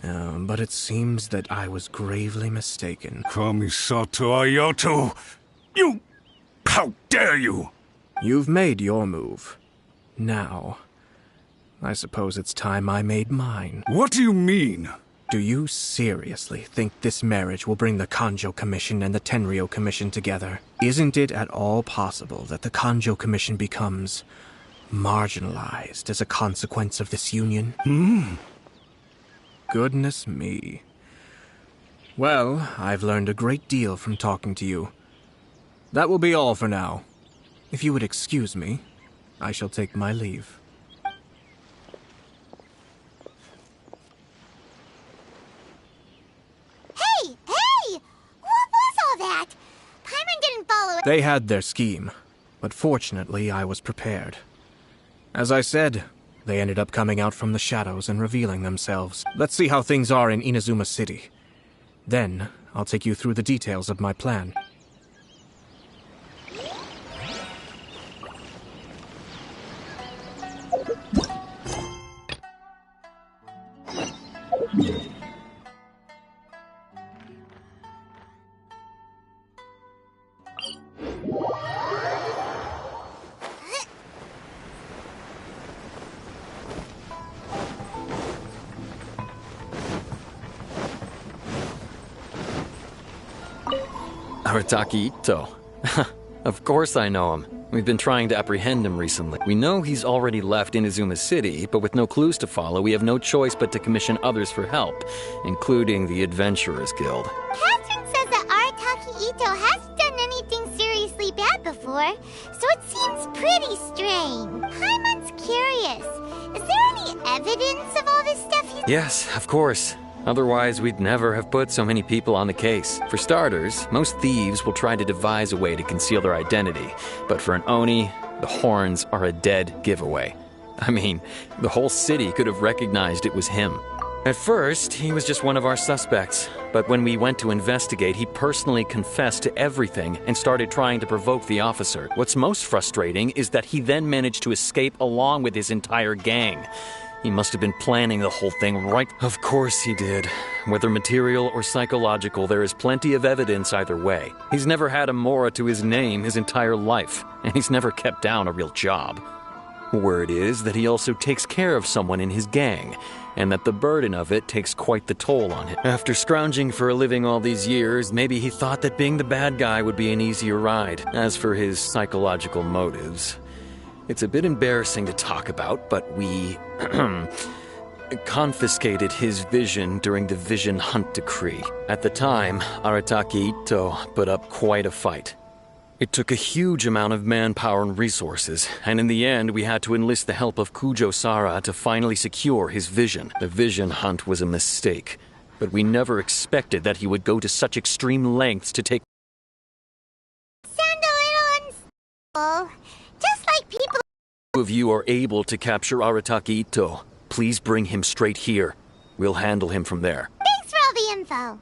But it seems that I was gravely mistaken. Kamisato Ayato! You... How dare you! You've made your move. Now, I suppose it's time I made mine. What do you mean? Do you seriously think this marriage will bring the Conjo Commission and the Tenryo Commission together? Isn't it at all possible that the Conjo Commission becomes marginalized as a consequence of this union? Goodness me. Well, I've learned a great deal from talking to you. That will be all for now. If you would excuse me, I shall take my leave. Hey! What was all that? Paimon didn't follow it. They had their scheme, but fortunately I was prepared. As I said, they ended up coming out from the shadows and revealing themselves. Let's see how things are in Inazuma City. Then, I'll take you through the details of my plan. Arataki Ito. Of course I know him. We've been trying to apprehend him recently. We know he's already left Inazuma City, but with no clues to follow, we have no choice but to commission others for help, including the Adventurers Guild. Catherine says that Arataki Ito hasn't done anything seriously bad before, so it seems pretty strange. Paimon's curious. Is there any evidence of all this stuff Yes, of course. Otherwise, we'd never have put so many people on the case. For starters, most thieves will try to devise a way to conceal their identity. But for an Oni, the horns are a dead giveaway. I mean, the whole city could have recognized it was him. At first, he was just one of our suspects. But when we went to investigate, he personally confessed to everything and started trying to provoke the officer. What's most frustrating is that he then managed to escape along with his entire gang. He must have been planning the whole thing right. Of course he did. Whether material or psychological, there is plenty of evidence either way. He's never had a Mora to his name his entire life, and he's never kept down a real job. Word is that he also takes care of someone in his gang, and that the burden of it takes quite the toll on him. After scrounging for a living all these years, maybe he thought that being the bad guy would be an easier ride. As for his psychological motives, it's a bit embarrassing to talk about, but we confiscated his vision during the Vision Hunt Decree. At the time, Arataki Ito put up quite a fight. It took a huge amount of manpower and resources, and in the end we had to enlist the help of Kujo Sara to finally secure his vision. The Vision Hunt was a mistake, but we never expected that he would go to such extreme lengths to take... Sound a little unstable. Just like people... If you are able to capture Arataki Ito, please bring him straight here. We'll handle him from there. Thanks for all the info.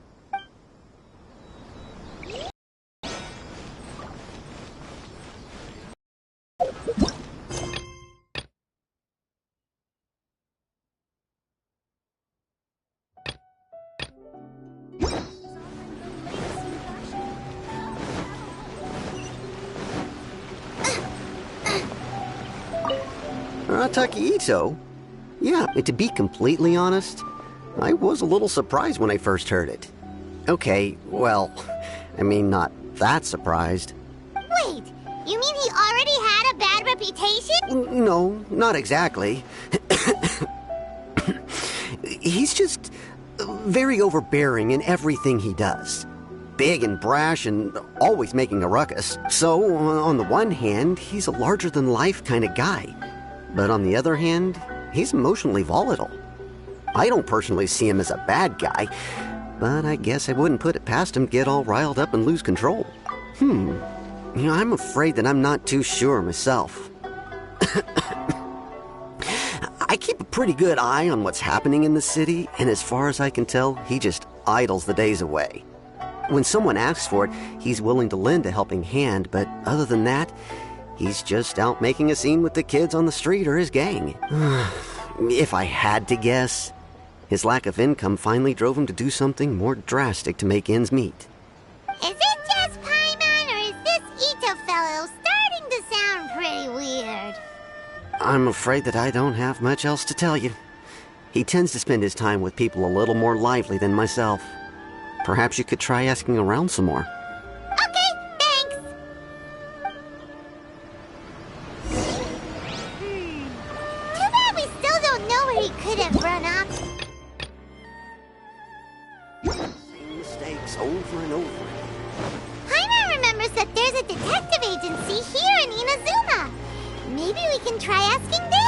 Arataki Ito? Yeah, to be completely honest, I was a little surprised when I first heard it. Okay, well, I mean, not that surprised. Wait, you mean he already had a bad reputation? No, not exactly. He's just very overbearing in everything he does. Big and brash and always making a ruckus. So, on the one hand, he's a larger-than-life kind of guy. But on the other hand, he's emotionally volatile. I don't personally see him as a bad guy, but I guess I wouldn't put it past him to get all riled up and lose control. I'm afraid that I'm not too sure myself. I keep a pretty good eye on what's happening in the city, and as far as I can tell, he just idles the days away. When someone asks for it, he's willing to lend a helping hand, but other than that, he's just out making a scene with the kids on the street or his gang. If I had to guess, his lack of income finally drove him to do something more drastic to make ends meet. Is it just Paimon, or is this Ito fellow starting to sound pretty weird? I'm afraid that I don't have much else to tell you. He tends to spend his time with people a little more lively than myself. Perhaps you could try asking around some more. Okay, thanks. Too bad we still don't know where he could have run off. Same mistakes over and over. Paimon remembers that there's a detective agency here in Inazuma. Maybe we can try asking there.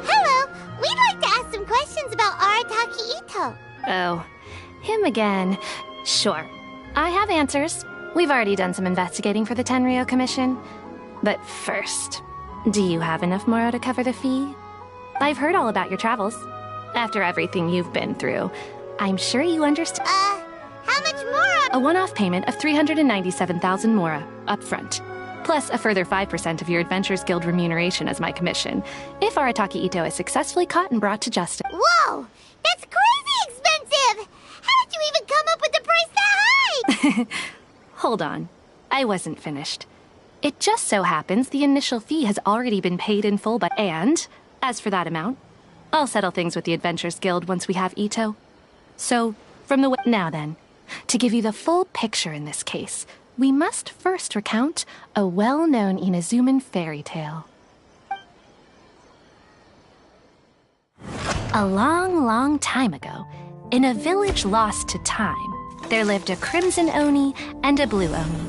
Hello, we'd like to ask some questions about Arataki Ito. Oh, him again. Sure. I have answers. We've already done some investigating for the Tenryou Commission. But first, do you have enough Moro to cover the fee? I've heard all about your travels. After everything you've been through, I'm sure you understand. How much Moro? A one-off payment of 397,000 Mora, up front. Plus a further 5% of your Adventurers Guild remuneration as my commission, if Arataki Ito is successfully caught and brought to justice. Whoa! That's crazy expensive! How did you even come up with the price that high? Hold on. I wasn't finished. It just so happens the initial fee has already been paid in full, and, as for that amount, I'll settle things with the Adventurers Guild once we have Ito. So, now then, to give you the full picture in this case, we must first recount a well-known Inazuman fairy tale. A long, long time ago, in a village lost to time, there lived a crimson Oni and a blue Oni.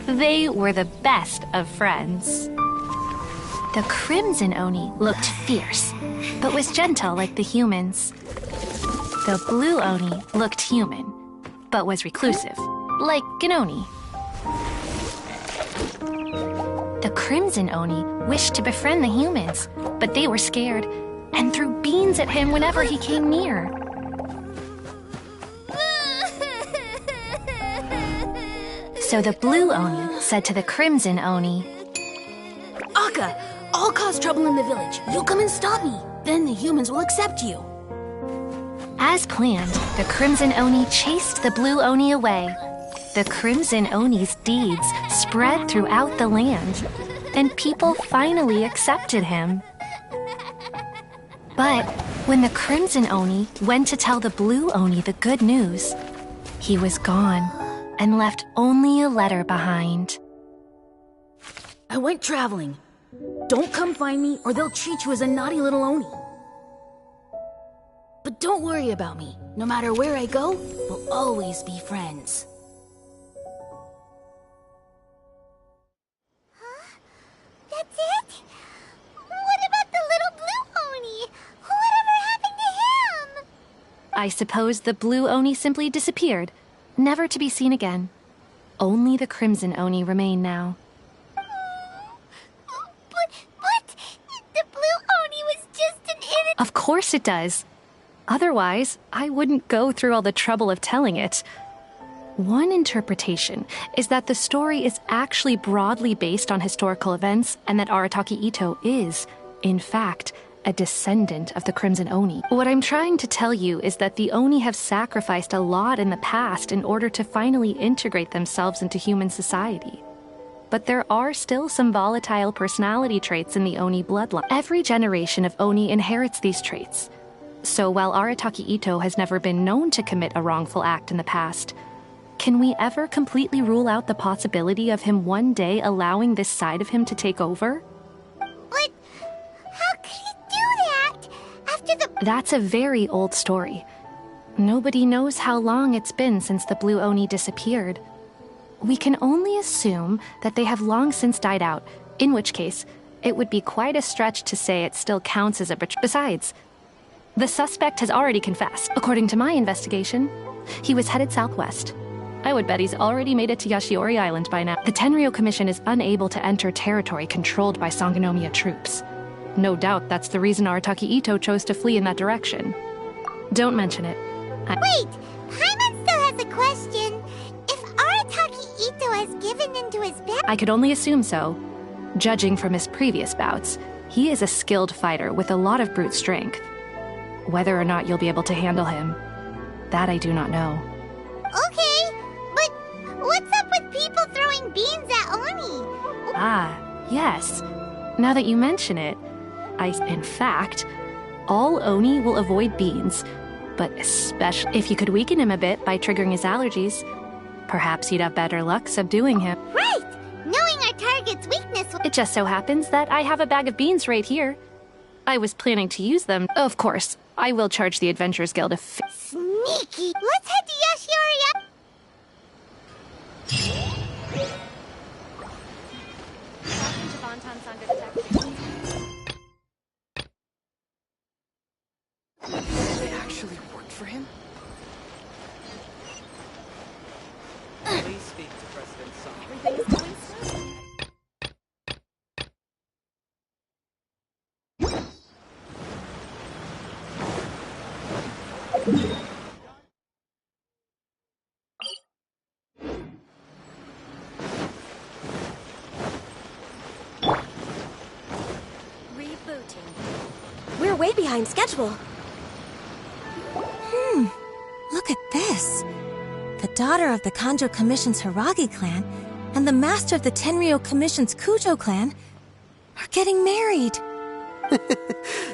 They were the best of friends. The crimson Oni looked fierce, but was gentle like the humans. The blue Oni looked human, but was reclusive, like an Oni. The crimson Oni wished to befriend the humans, but they were scared and threw beans at him whenever he came near. So the blue Oni said to the crimson Oni, Akka, I'll cause trouble in the village. You come and stop me. Then the humans will accept you. As planned, the crimson Oni chased the blue Oni away. The crimson Oni's deeds spread throughout the land, and people finally accepted him. But when the crimson Oni went to tell the blue Oni the good news, he was gone and left only a letter behind. I went traveling. Don't come find me or they'll treat you as a naughty little Oni. But don't worry about me. No matter where I go, we'll always be friends. That's it? What about the little blue Oni? Whatever happened to him? I suppose the blue Oni simply disappeared, never to be seen again. Only the crimson Oni remain now. But the blue Oni was just an innocent... Of course it does. Otherwise, I wouldn't go through all the trouble of telling it. One interpretation is that the story is actually broadly based on historical events and that Arataki Ito is, in fact, a descendant of the Crimson Oni. What I'm trying to tell you is that the Oni have sacrificed a lot in the past in order to finally integrate themselves into human society. But there are still some volatile personality traits in the Oni bloodline. Every generation of Oni inherits these traits. So while Arataki Ito has never been known to commit a wrongful act in the past, can we ever completely rule out the possibility of him one day allowing this side of him to take over? But how could he do that after the... That's a very old story. Nobody knows how long it's been since the Blue Oni disappeared. We can only assume that they have long since died out, in which case, it would be quite a stretch to say it still counts as a betrayal. Besides, the suspect has already confessed. According to my investigation, he was headed southwest. I would bet he's already made it to Yashiori Island by now. The Tenryou Commission is unable to enter territory controlled by Sangonomiya troops. No doubt that's the reason Arataki Ito chose to flee in that direction. Don't mention it. Wait! Paimon still has a question. If Arataki Ito has given into his bed... I could only assume so. Judging from his previous bouts, he is a skilled fighter with a lot of brute strength. Whether or not you'll be able to handle him, that I do not know. Okay, but what's up with people throwing beans at Oni? Ah, yes. Now that you mention it, in fact, all Oni will avoid beans, but especially if you could weaken him a bit by triggering his allergies, perhaps you'd have better luck subduing him. Right! Knowing our target's weakness... It just so happens that I have a bag of beans right here. I was planning to use them. Of course, I will charge the Adventurers Guild a fee. Sneaky! Let's head to Yashiori. They actually worked for him? Please speak to President Song. Everything's going smoothly. We're way behind schedule. Look at this. The daughter of the Kanjo Commission's Hiragi clan and the master of the Tenryou Commission's Kujo clan are getting married.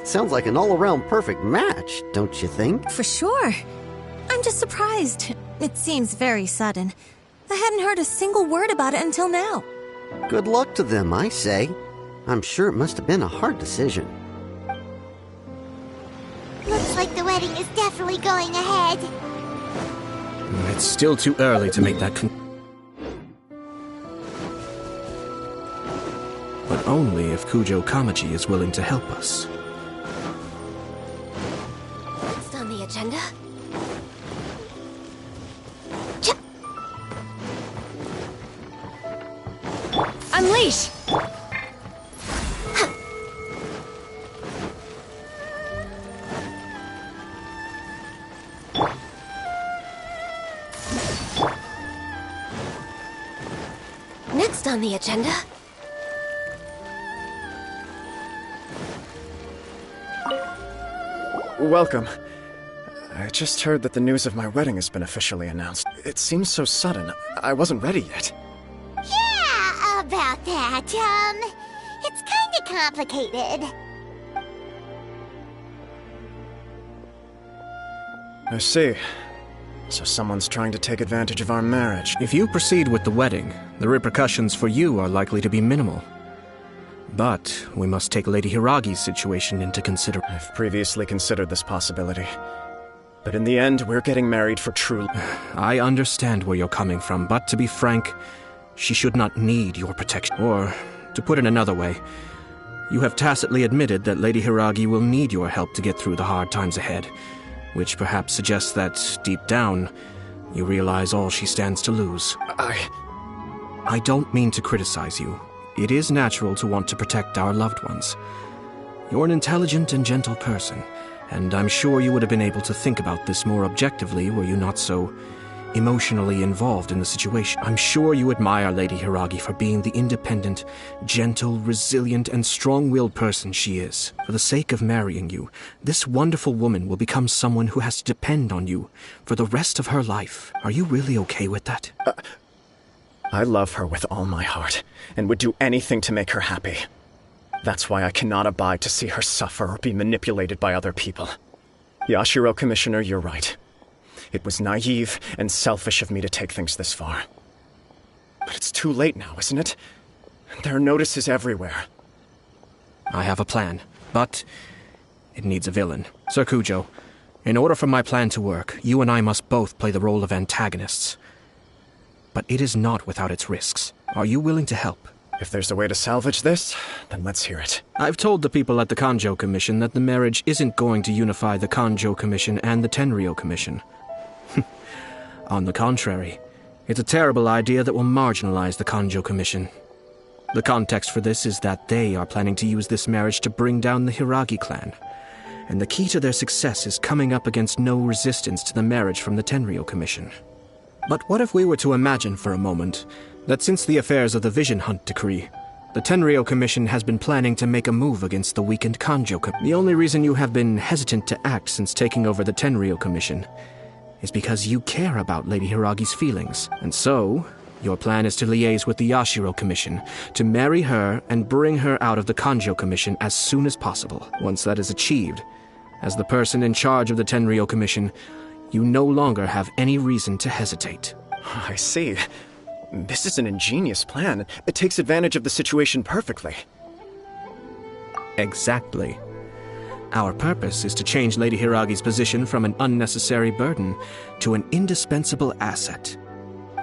Sounds like an all-around perfect match, don't you think? For sure. I'm just surprised. It seems very sudden. I hadn't heard a single word about it until now. Good luck to them, I say. I'm sure it must have been a hard decision. Looks like the wedding is definitely going ahead. It's still too early to make that but only if Kujo Kamaji is willing to help us. Next on the agenda? Unleash! Next on the agenda? Welcome. I just heard that the news of my wedding has been officially announced. It seems so sudden. I wasn't ready yet. Yeah, about that. It's kinda complicated. I see. So someone's trying to take advantage of our marriage. If you proceed with the wedding, the repercussions for you are likely to be minimal. But we must take Lady Hiragi's situation into consideration. I've previously considered this possibility. But in the end, we're getting married for true... I understand where you're coming from, but to be frank, she should not need your protection. Or, to put it another way, you have tacitly admitted that Lady Hiragi will need your help to get through the hard times ahead, which perhaps suggests that, deep down, you realize all she stands to lose. I don't mean to criticize you. It is natural to want to protect our loved ones. You're an intelligent and gentle person, and I'm sure you would have been able to think about this more objectively were you not so emotionally involved in the situation. I'm sure you admire Lady Hiragi for being the independent, gentle, resilient, and strong-willed person she is. For the sake of marrying you, this wonderful woman will become someone who has to depend on you for the rest of her life. Are you really okay with that? I love her with all my heart, and would do anything to make her happy. That's why I cannot abide to see her suffer or be manipulated by other people. Yashiro, Commissioner, you're right. It was naive and selfish of me to take things this far. But it's too late now, isn't it? There are notices everywhere. I have a plan, but it needs a villain. Sir Kujo, in order for my plan to work, you and I must both play the role of antagonists. But it is not without its risks. Are you willing to help? If there's a way to salvage this, then let's hear it. I've told the people at the Kanjo Commission that the marriage isn't going to unify the Kanjo Commission and the Tenryou Commission. On the contrary, it's a terrible idea that will marginalize the Kanjo Commission. The context for this is that they are planning to use this marriage to bring down the Hiragi clan, and the key to their success is coming up against no resistance to the marriage from the Tenryou Commission. But what if we were to imagine for a moment that since the affairs of the Vision Hunt decree, the Tenryou Commission has been planning to make a move against the weakened Kanjo Commission. The only reason you have been hesitant to act since taking over the Tenryou Commission is because you care about Lady Hiragi's feelings. And so, your plan is to liaise with the Yashiro Commission, to marry her and bring her out of the Kanjo Commission as soon as possible. Once that is achieved, as the person in charge of the Tenryou Commission, you no longer have any reason to hesitate. I see. This is an ingenious plan. It takes advantage of the situation perfectly. Exactly. Our purpose is to change Lady Hiragi's position from an unnecessary burden to an indispensable asset.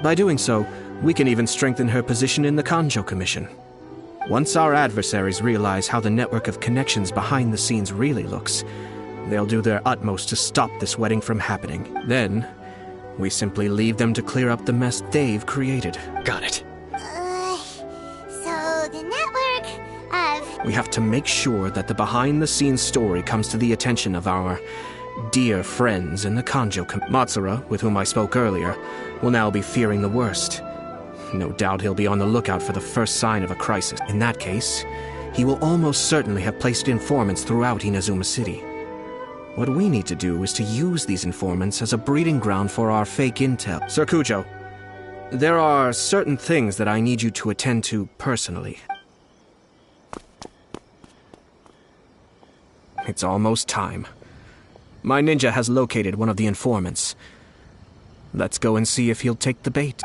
By doing so, we can even strengthen her position in the Kanjo Commission. Once our adversaries realize how the network of connections behind the scenes really looks, they'll do their utmost to stop this wedding from happening. Then, we simply leave them to clear up the mess they've created. Got it. So the network of... We have to make sure that the behind-the-scenes story comes to the attention of our dear friends in the Kanjo Commission. Matsura, with whom I spoke earlier, will now be fearing the worst. No doubt he'll be on the lookout for the first sign of a crisis. In that case, he will almost certainly have placed informants throughout Inazuma City. What we need to do is to use these informants as a breeding ground for our fake intel. Sir Kujo, there are certain things that I need you to attend to personally. It's almost time. My ninja has located one of the informants. Let's go and see if he'll take the bait.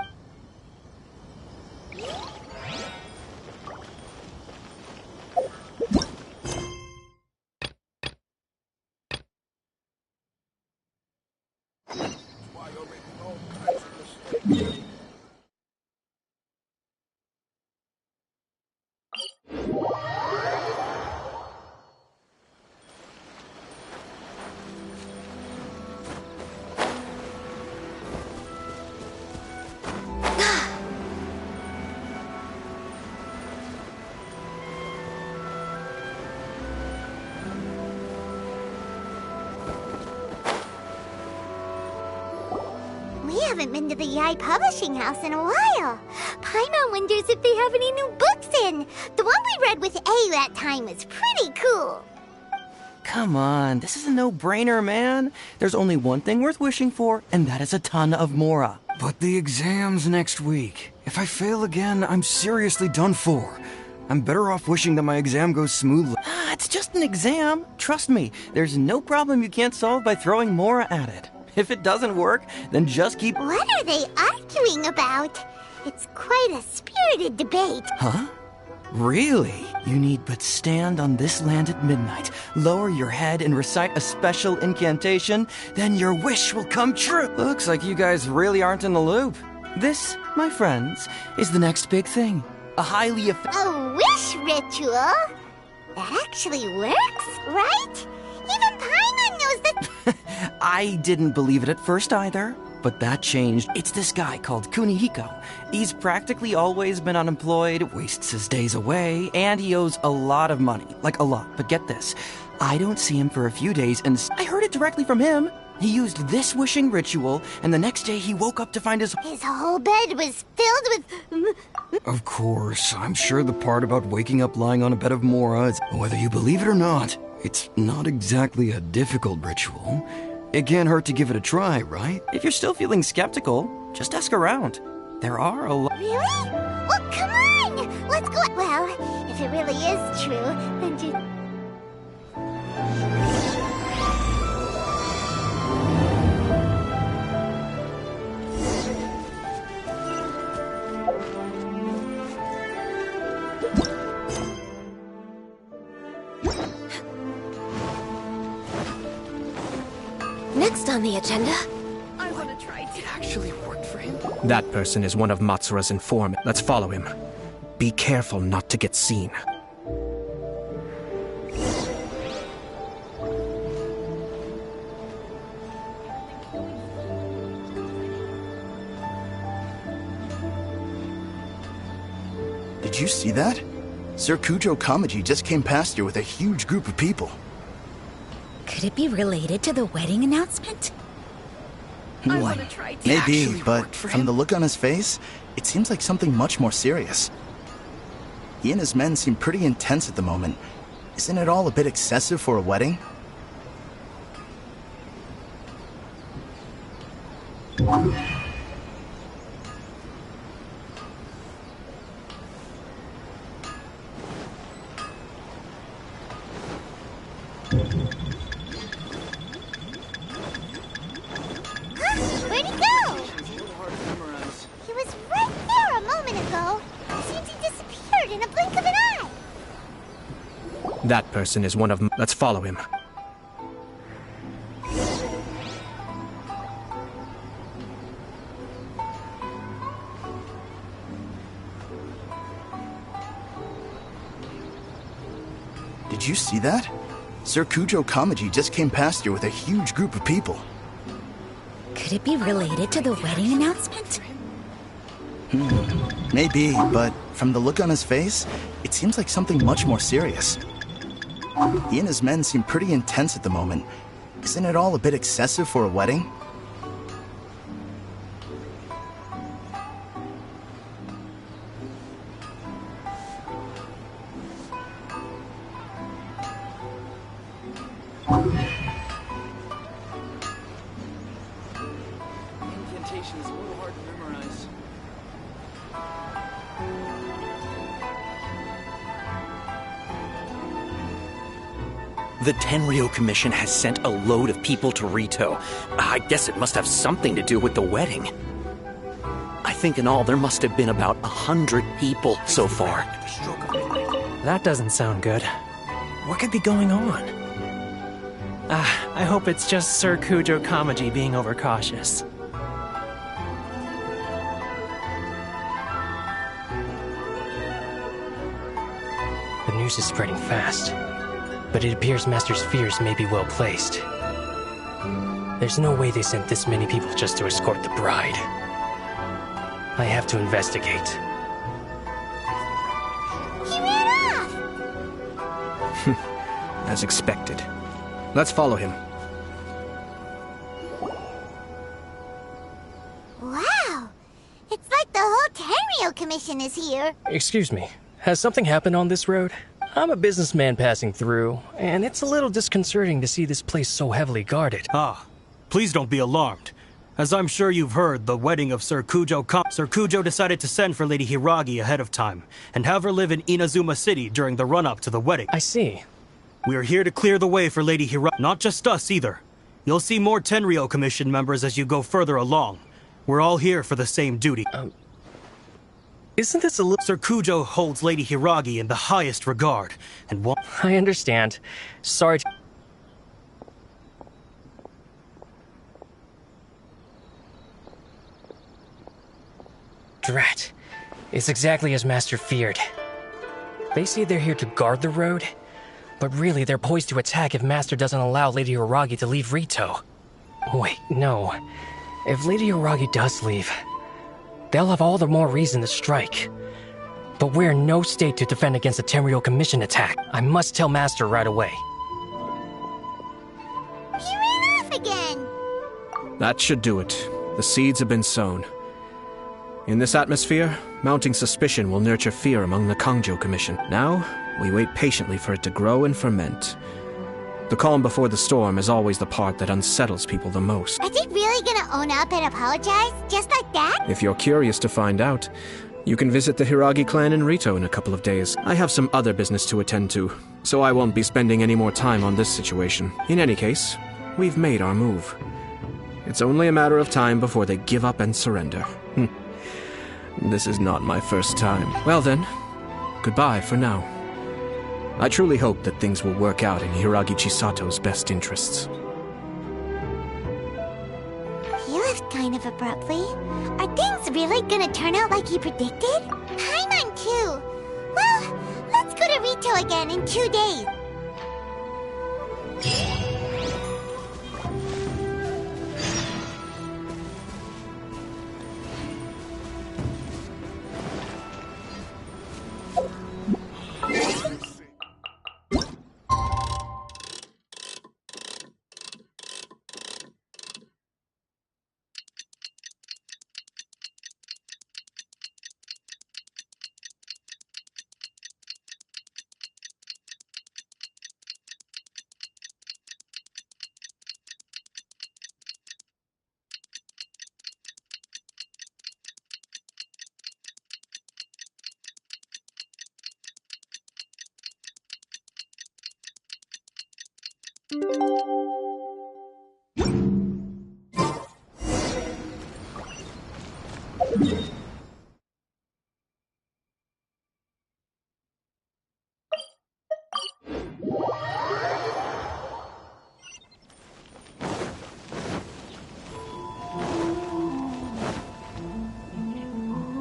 We haven't been to the Yai Publishing House in a while. Paimon wonders if they have any new books in. The one we read with A that time is pretty cool. Come on, this is a no-brainer, man. There's only one thing worth wishing for, and that is a ton of Mora. But the exam's next week. If I fail again, I'm seriously done for. I'm better off wishing that my exam goes smoothly. It's just an exam. Trust me, there's no problem you can't solve by throwing Mora at it. If it doesn't work, then just keep... What are they arguing about? It's quite a spirited debate. Huh? Really? You need but stand on this land at midnight, lower your head and recite a special incantation, then your wish will come true. Looks like you guys really aren't in the loop. This, my friends, is the next big thing. A highly A wish ritual? That actually works, right? Even Paimon knows that... I didn't believe it at first either, but that changed. It's this guy called Kunihiko. He's practically always been unemployed, wastes his days away, and he owes a lot of money. Like a lot. But get this, I don't see him for a few days, and I heard it directly from him. He used this wishing ritual, and the next day he woke up to find his whole bed was filled with... Of course, I'm sure the part about waking up lying on a bed of Mora is, whether you believe it or not, it's not exactly a difficult ritual. It can't hurt to give it a try, right? If you're still feeling skeptical, just ask around. There are a lot. Really? Well, come on! Let's go... Well, if it really is true, then just... Next on the agenda, I want to try to... It actually worked for him? That person is one of Matsura's informants. Let's follow him. Be careful not to get seen. Did you see that? Sir Kujo Kamaji just came past here with a huge group of people. Could it be related to the wedding announcement? Maybe, but from the look on his face, it seems like something much more serious. He and his men seem pretty intense at the moment. Isn't it all a bit excessive for a wedding? Where'd he go? He was right there a moment ago. Seems he disappeared in a blink of an eye. That person is one of... Let's follow him. Did you see that? Sir Kujo Kamaji just came past here with a huge group of people. Could it be related to the wedding announcement? Maybe, but from the look on his face, it seems like something much more serious. He and his men seem pretty intense at the moment. Isn't it all a bit excessive for a wedding? Incantation is a little hard to memorize. The Tenryo Commission has sent a load of people to Rito. I guess it must have something to do with the wedding. I think in all there must have been about 100 people so far. That doesn't sound good. What could be going on? I hope it's just Sir Kujo Kamaji being overcautious. The news is spreading fast, but it appears Master's fears may be well placed. There's no way they sent this many people just to escort the bride. I have to investigate. He ran off! As expected. Let's follow him. Wow! It's like the whole Tenryo Commission is here. Excuse me, has something happened on this road? I'm a businessman passing through, and it's a little disconcerting to see this place so heavily guarded. Please don't be alarmed. As I'm sure you've heard, the wedding of Sir Kujo decided to send for Lady Hiragi ahead of time, and have her live in Inazuma City during the run-up to the wedding. I see. We are here to clear the way for Lady Hiragi. Not just us, either. You'll see more Tenryo Commission members as you go further along. We're all here for the same duty. Isn't this a little... Sir Kujo holds Lady Hiragi in the highest regard, and I understand. Sorry to... Drat. It's exactly as Master feared. They say they're here to guard the road, but really they're poised to attack if Master doesn't allow Lady Hiragi to leave Rito. Wait, no. If Lady Hiragi does leave, they'll have all the more reason to strike. But we're in no state to defend against a Tenryo Commission attack. I must tell Master right away. He ran off again! That should do it. The seeds have been sown. In this atmosphere, mounting suspicion will nurture fear among the Kangjo Commission. Now, we wait patiently for it to grow and ferment. The calm before the storm is always the part that unsettles people the most. Are they really gonna own up and apologize? Just like that? If you're curious to find out, you can visit the Hiragi clan in Rito in a couple of days. I have some other business to attend to, so I won't be spending any more time on this situation. In any case, we've made our move. It's only a matter of time before they give up and surrender. This is not my first time. Well then, goodbye for now. I truly hope that things will work out in Hiragi Chisato's best interests. He left kind of abruptly. Are things really gonna turn out like he predicted? Paimon too. Well, let's go to Rito again in 2 days.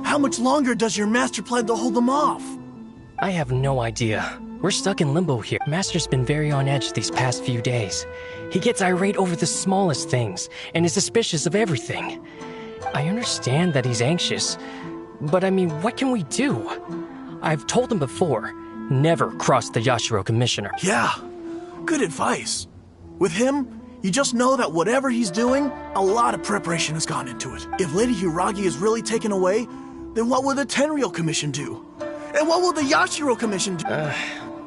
How much longer does your master plan to hold them off? I have no idea. We're stuck in limbo here. Master's been very on edge these past few days. He gets irate over the smallest things, and is suspicious of everything. I understand that he's anxious, but I mean, what can we do? I've told him before, never cross the Yashiro Commissioner. Yeah, good advice. With him, you just know that whatever he's doing, a lot of preparation has gone into it. If Lady Hiragi is really taken away, then what will the Tenryou Commission do? And what will the Yashiro Commission do?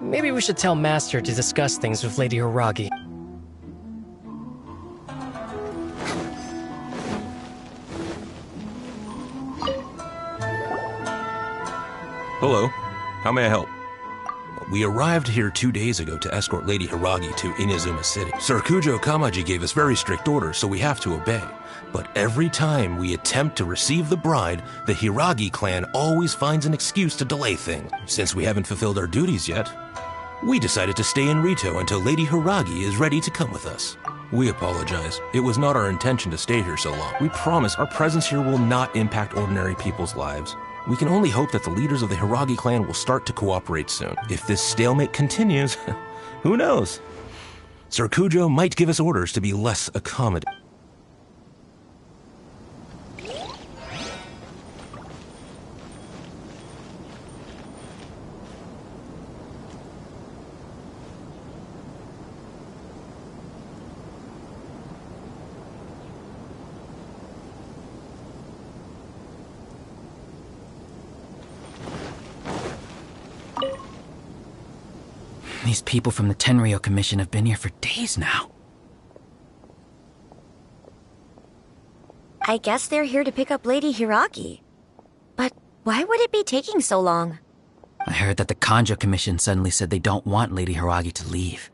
Maybe we should tell Master to discuss things with Lady Hiragi. Hello. How may I help? We arrived here 2 days ago to escort Lady Hiragi to Inazuma City. Sir Kujo Kamaji gave us very strict orders, so we have to obey. But every time we attempt to receive the bride, the Hiragi clan always finds an excuse to delay things. Since we haven't fulfilled our duties yet, we decided to stay in Rito until Lady Hiragi is ready to come with us. We apologize. It was not our intention to stay here so long. We promise our presence here will not impact ordinary people's lives. We can only hope that the leaders of the Hiragi clan will start to cooperate soon. If this stalemate continues, who knows? Sir Kujo might give us orders to be less accommodating. These people from the Tenryou Commission have been here for days now. I guess they're here to pick up Lady Hiragi. But why would it be taking so long? I heard that the Kanjo Commission suddenly said they don't want Lady Hiragi to leave.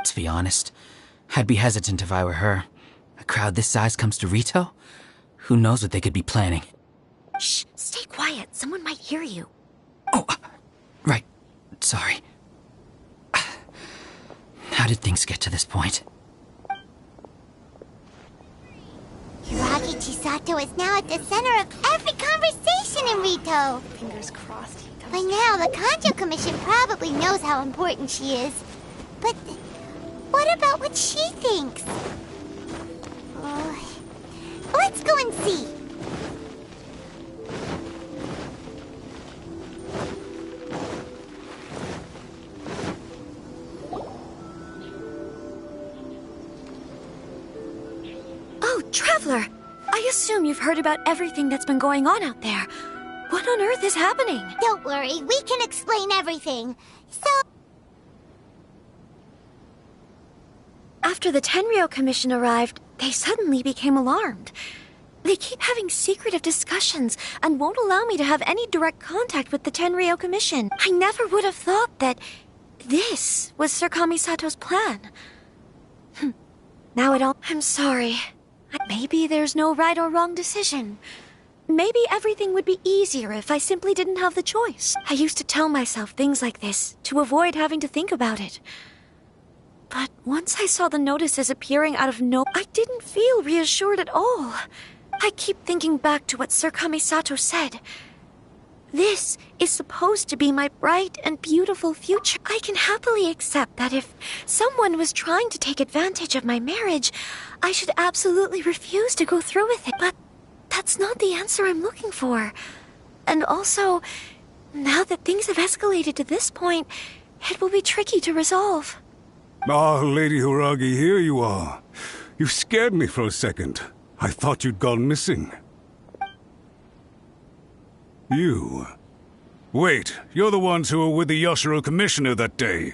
To be honest, I'd be hesitant if I were her. A crowd this size comes to Rito? Who knows what they could be planning? Shh, stay quiet. Someone might hear you. Oh, right. Sorry. How did things get to this point? Hiragi Chisato is now at the center of every conversation in Rito. Fingers crossed. By now, the Kanjo Commission probably knows how important she is. But what about what she thinks? Let's go and see. Oh, assume you've heard about everything that's been going on out there. What on earth is happening? Don't worry, we can explain everything. So... After the Tenryou Commission arrived, they suddenly became alarmed. They keep having secretive discussions and won't allow me to have any direct contact with the Tenryou Commission. I never would have thought that this was Sir Kamisato's plan. Now it all... I'm sorry. Maybe there's no right or wrong decision. Maybe everything would be easier if I simply didn't have the choice. I used to tell myself things like this to avoid having to think about it. But once I saw the notices appearing out of I didn't feel reassured at all. I keep thinking back to what Sir Kamisato said. This is supposed to be my bright and beautiful future. I can happily accept that if someone was trying to take advantage of my marriage, I should absolutely refuse to go through with it. But that's not the answer I'm looking for. And also, now that things have escalated to this point, it will be tricky to resolve. Ah, Lady Hiragi, here you are. You scared me for a second. I thought you'd gone missing. You... Wait, you're the ones who were with the Yashiro Commissioner that day.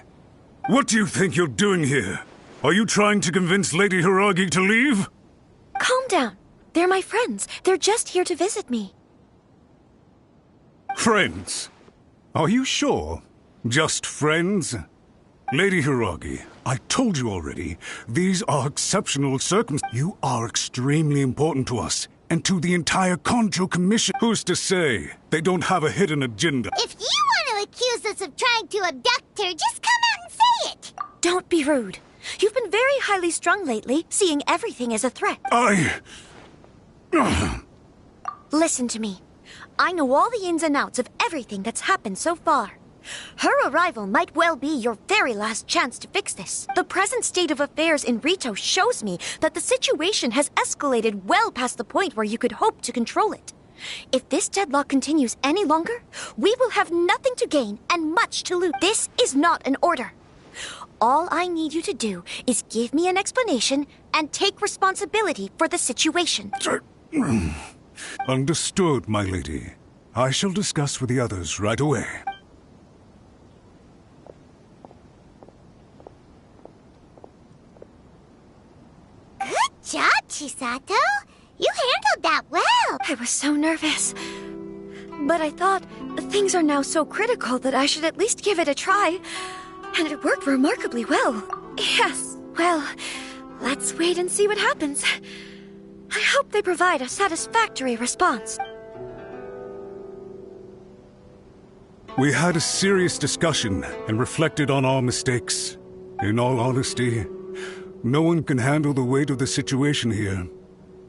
What do you think you're doing here? Are you trying to convince Lady Hiragi to leave? Calm down. They're my friends. They're just here to visit me. Friends? Are you sure? Just friends? Lady Hiragi, I told you already, these are exceptional circumstances. You are extremely important to us, and to the entire Kanjo Commission. Who's to say they don't have a hidden agenda? If you want to accuse us of trying to abduct her, just come out and say it! Don't be rude. You've been very highly strung lately, seeing everything as a threat. Listen to me. I know all the ins and outs of everything that's happened so far. Her arrival might well be your very last chance to fix this. The present state of affairs in Rito shows me that the situation has escalated well past the point where you could hope to control it. If this deadlock continues any longer, we will have nothing to gain and much to lose. This is not an order. All I need you to do is give me an explanation and take responsibility for the situation. Understood, my lady. I shall discuss with the others right away. Good job, Chisato! You handled that well! I was so nervous. But I thought things are now so critical that I should at least give it a try. And it worked remarkably well. Yes, well, let's wait and see what happens. I hope they provide a satisfactory response. We had a serious discussion and reflected on our mistakes. In all honesty, no one can handle the weight of the situation here.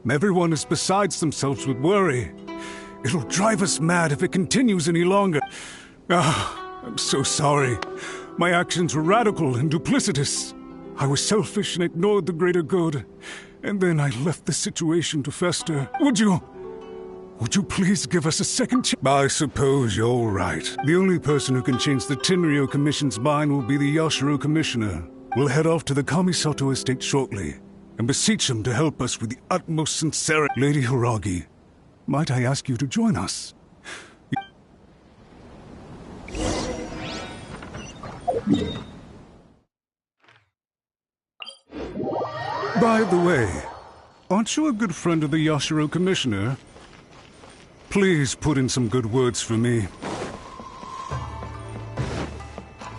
Everyone is besides themselves with worry. It'll drive us mad if it continues any longer. I'm so sorry. My actions were radical and duplicitous. I was selfish and ignored the greater good. And then I left the situation to fester. Would you please give us a second chance? I suppose you're right. The only person who can change the Tenryou Commission's mind will be the Yashiro Commissioner. We'll head off to the Kamisato estate shortly and beseech him to help us with the utmost sincerity. Lady Hiragi, might I ask you to join us? By the way, aren't you a good friend of the Yashiro Commissioner? Please put in some good words for me.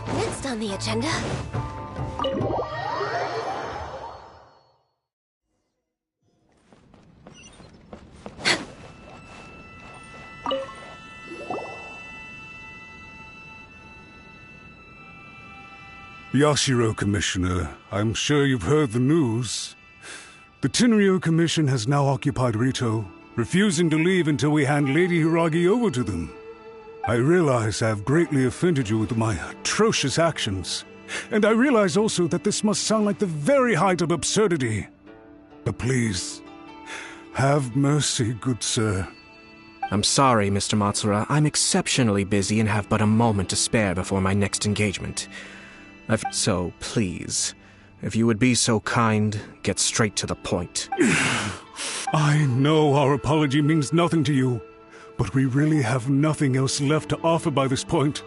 Next on the agenda... Yashiro Commissioner, I'm sure you've heard the news. The Tenryou Commission has now occupied Rito, refusing to leave until we hand Lady Hiragi over to them. I realize I have greatly offended you with my atrocious actions, and I realize also that this must sound like the very height of absurdity. But please, have mercy, good sir. I'm sorry, Mr. Matsura. I'm exceptionally busy and have but a moment to spare before my next engagement. So please, If you would be so kind, get straight to the point. I know our apology means nothing to you, but we really have nothing else left to offer by this point.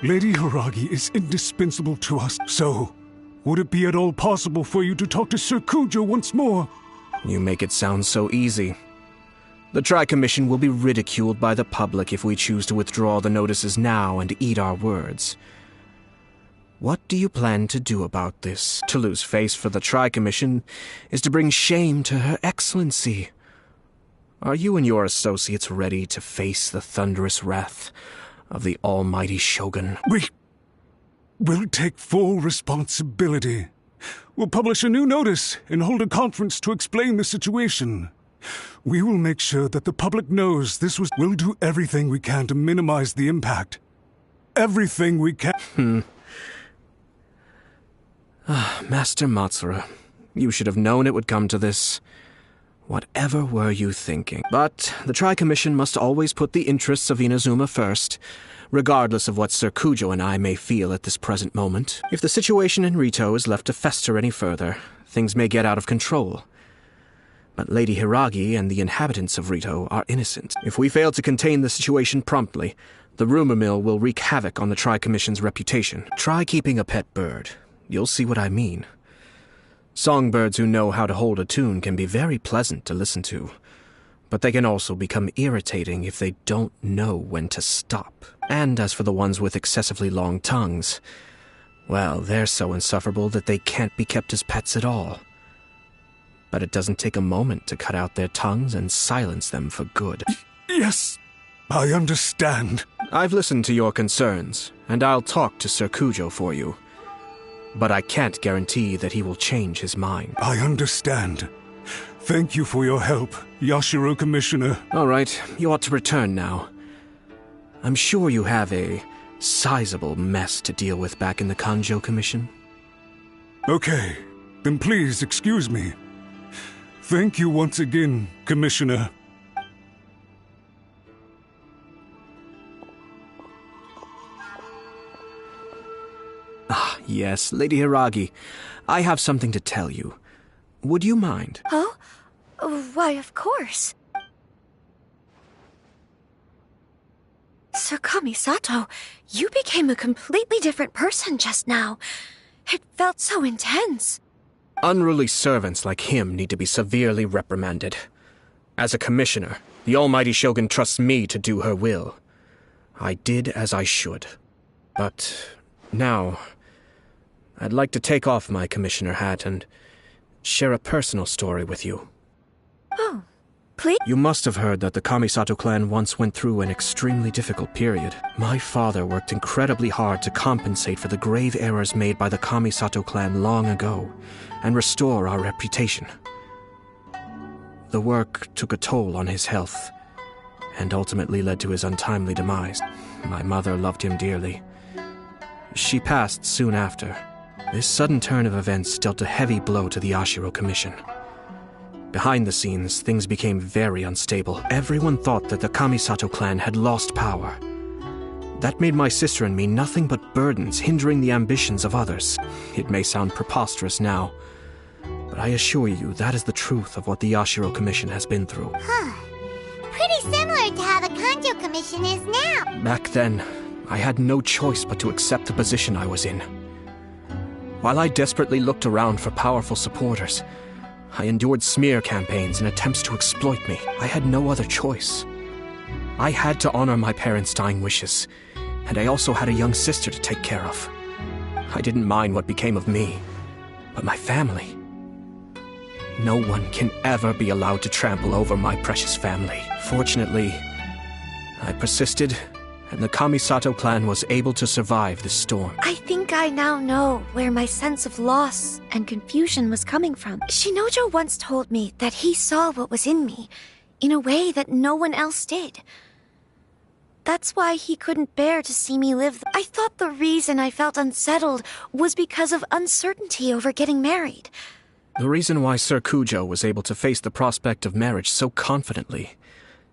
Lady Hiragi is indispensable to us, so would it be at all possible for you to talk to Sir Kujo once more? You make it sound so easy. The Tri-Commission will be ridiculed by the public if we choose to withdraw the notices now and eat our words. What do you plan to do about this? To lose face for the Tri-Commission is to bring shame to Her Excellency. Are you and your associates ready to face the thunderous wrath of the almighty Shogun? We'll take full responsibility. We'll publish a new notice and hold a conference to explain the situation. We will make sure that the public knows this was... We'll do everything we can to minimize the impact. Everything we can. Master Matsura, you should have known it would come to this. Whatever were you thinking? But the Tri-Commission must always put the interests of Inazuma first, regardless of what Sir Kujo and I may feel at this present moment. If the situation in Rito is left to fester any further, things may get out of control. But Lady Hiragi and the inhabitants of Rito are innocent. If we fail to contain the situation promptly, the rumor mill will wreak havoc on the Tri-Commission's reputation. Try keeping a pet bird. You'll see what I mean. Songbirds who know how to hold a tune can be very pleasant to listen to, but they can also become irritating if they don't know when to stop. And as for the ones with excessively long tongues, well, they're so insufferable that they can't be kept as pets at all. But it doesn't take a moment to cut out their tongues and silence them for good. Yes, I understand. I've listened to your concerns, and I'll talk to Sir Kujo for you. But I can't guarantee that he will change his mind. I understand. Thank you for your help, Yashiro Commissioner. All right, you ought to return now. I'm sure you have a sizable mess to deal with back in the Kanjo Commission. Okay, then please excuse me. Thank you once again, Commissioner. Ah, yes, Lady Hiragi. I have something to tell you. Would you mind? Oh? Why, of course. Sir Kamisato, you became a completely different person just now. It felt so intense. Unruly servants like him need to be severely reprimanded. As a commissioner, the almighty Shogun trusts me to do her will. I did as I should. But now, I'd like to take off my commissioner hat and share a personal story with you. Oh, please? You must have heard that the Kamisato clan once went through an extremely difficult period. My father worked incredibly hard to compensate for the grave errors made by the Kamisato clan long ago, and restore our reputation. The work took a toll on his health, and ultimately led to his untimely demise. My mother loved him dearly. She passed soon after. This sudden turn of events dealt a heavy blow to the Yashiro Commission. Behind the scenes, things became very unstable. Everyone thought that the Kamisato clan had lost power. That made my sister and me nothing but burdens, hindering the ambitions of others. It may sound preposterous now, but I assure you that is the truth of what the Yashiro Commission has been through. Pretty similar to how the Kanjo Commission is now. Back then, I had no choice but to accept the position I was in. While I desperately looked around for powerful supporters, I endured smear campaigns and attempts to exploit me. I had no other choice. I had to honor my parents' dying wishes, and I also had a young sister to take care of. I didn't mind what became of me, but my family. No one can ever be allowed to trample over my precious family. Fortunately, I persisted, and the Kamisato clan was able to survive this storm. I think I now know where my sense of loss and confusion was coming from. Shinojo once told me that he saw what was in me, in a way that no one else did. That's why he couldn't bear to see me live. I thought the reason I felt unsettled was because of uncertainty over getting married. The reason why Sir Kujo was able to face the prospect of marriage so confidently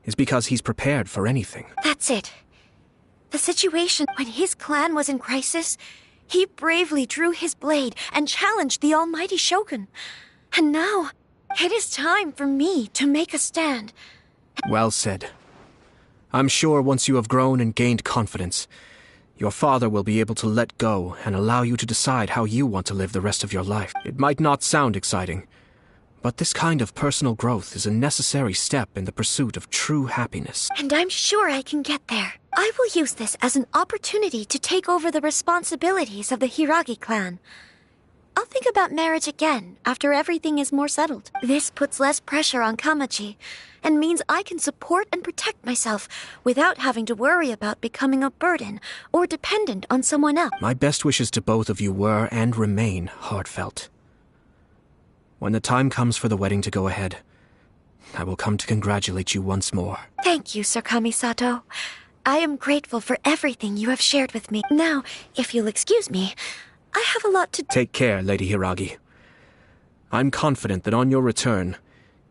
is because he's prepared for anything. That's it. The situation when his clan was in crisis, He bravely drew his blade and challenged the almighty Shogun. And now, it is time for me to make a stand. Well said. I'm sure once you have grown and gained confidence, your father will be able to let go and allow you to decide how you want to live the rest of your life. It might not sound exciting, but this kind of personal growth is a necessary step in the pursuit of true happiness. And I'm sure I can get there. I will use this as an opportunity to take over the responsibilities of the Hiragi clan. I'll think about marriage again after everything is more settled. This puts less pressure on Kamaji, and means I can support and protect myself without having to worry about becoming a burden or dependent on someone else. My best wishes to both of you were and remain heartfelt. When the time comes for the wedding to go ahead, I will come to congratulate you once more. Thank you, Sir Kamisato. I am grateful for everything you have shared with me. Now, if you'll excuse me, I have a lot to... Take care, Lady Hiragi. I'm confident that on your return,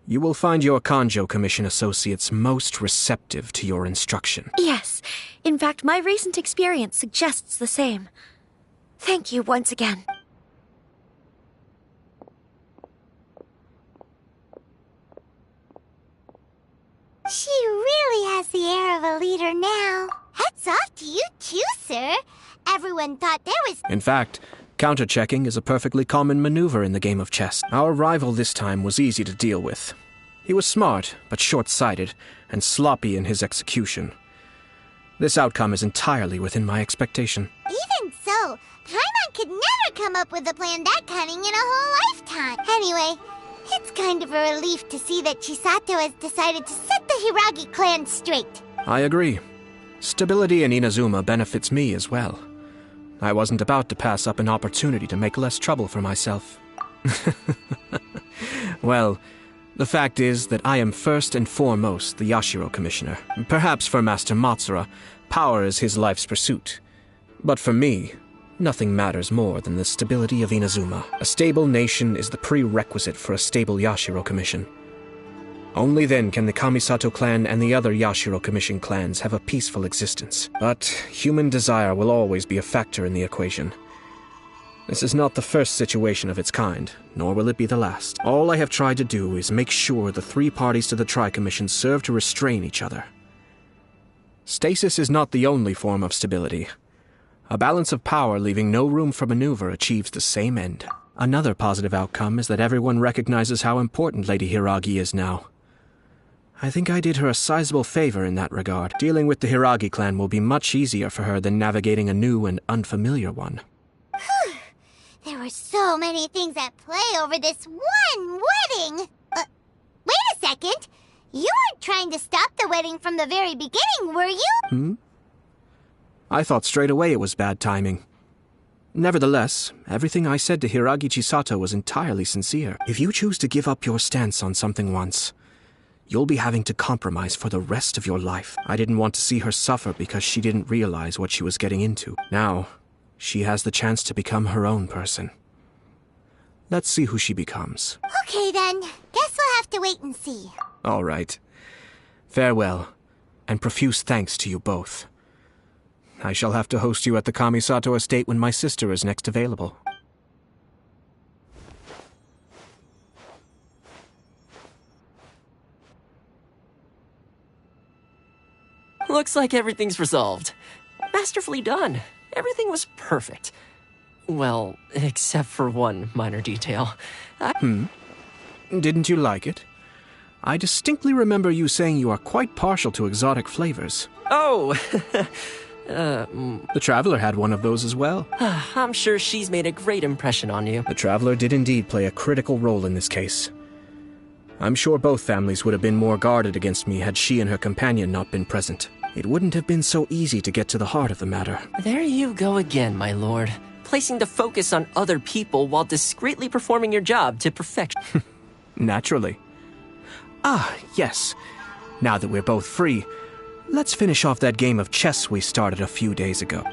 you will find your Kanjo Commission associates most receptive to your instruction. Yes. In fact, my recent experience suggests the same. Thank you once again. She really has the air of a leader now. Hats off to you too, sir. Everyone thought there was... In fact, counter-checking is a perfectly common maneuver in the game of chess. Our rival this time was easy to deal with. He was smart, but short-sighted, and sloppy in his execution. This outcome is entirely within my expectation. Even so, Paimon could never come up with a plan that cunning in a whole lifetime. Anyway, it's kind of a relief to see that Chisato has decided to set the Hiragi clan straight. I agree. Stability in Inazuma benefits me as well. I wasn't about to pass up an opportunity to make less trouble for myself. Well, the fact is that I am first and foremost the Yashiro Commissioner. Perhaps for Master Matsura, power is his life's pursuit. But for me, nothing matters more than the stability of Inazuma. A stable nation is the prerequisite for a stable Yashiro Commission. Only then can the Kamisato clan and the other Yashiro Commission clans have a peaceful existence. But human desire will always be a factor in the equation. This is not the first situation of its kind, nor will it be the last. All I have tried to do is make sure the three parties to the Tri-Commission serve to restrain each other. Stasis is not the only form of stability. A balance of power leaving no room for maneuver achieves the same end. Another positive outcome is that everyone recognizes how important Lady Hiragi is now. I think I did her a sizable favor in that regard. Dealing with the Hiragi clan will be much easier for her than navigating a new and unfamiliar one. There were so many things at play over this one wedding. Wait a second. You weren't trying to stop the wedding from the very beginning, were you? I thought straight away it was bad timing. Nevertheless, everything I said to Hiragi Chisato was entirely sincere. If you choose to give up your stance on something once, you'll be having to compromise for the rest of your life. I didn't want to see her suffer because she didn't realize what she was getting into. Now, she has the chance to become her own person. Let's see who she becomes. Okay then, guess we'll have to wait and see. All right. Farewell, and profuse thanks to you both. I shall have to host you at the Kamisato estate when my sister is next available. Looks like everything's resolved. Masterfully done. Everything was perfect. Well, except for one minor detail. Didn't you like it? I distinctly remember you saying you are quite partial to exotic flavors. Oh! The Traveler had one of those as well. I'm sure she's made a great impression on you. The Traveler did indeed play a critical role in this case. I'm sure both families would have been more guarded against me had she and her companion not been present. It wouldn't have been so easy to get to the heart of the matter. There you go again, my lord. Placing the focus on other people while discreetly performing your job to perfection. Naturally. Ah, yes. Now that we're both free, let's finish off that game of chess we started a few days ago.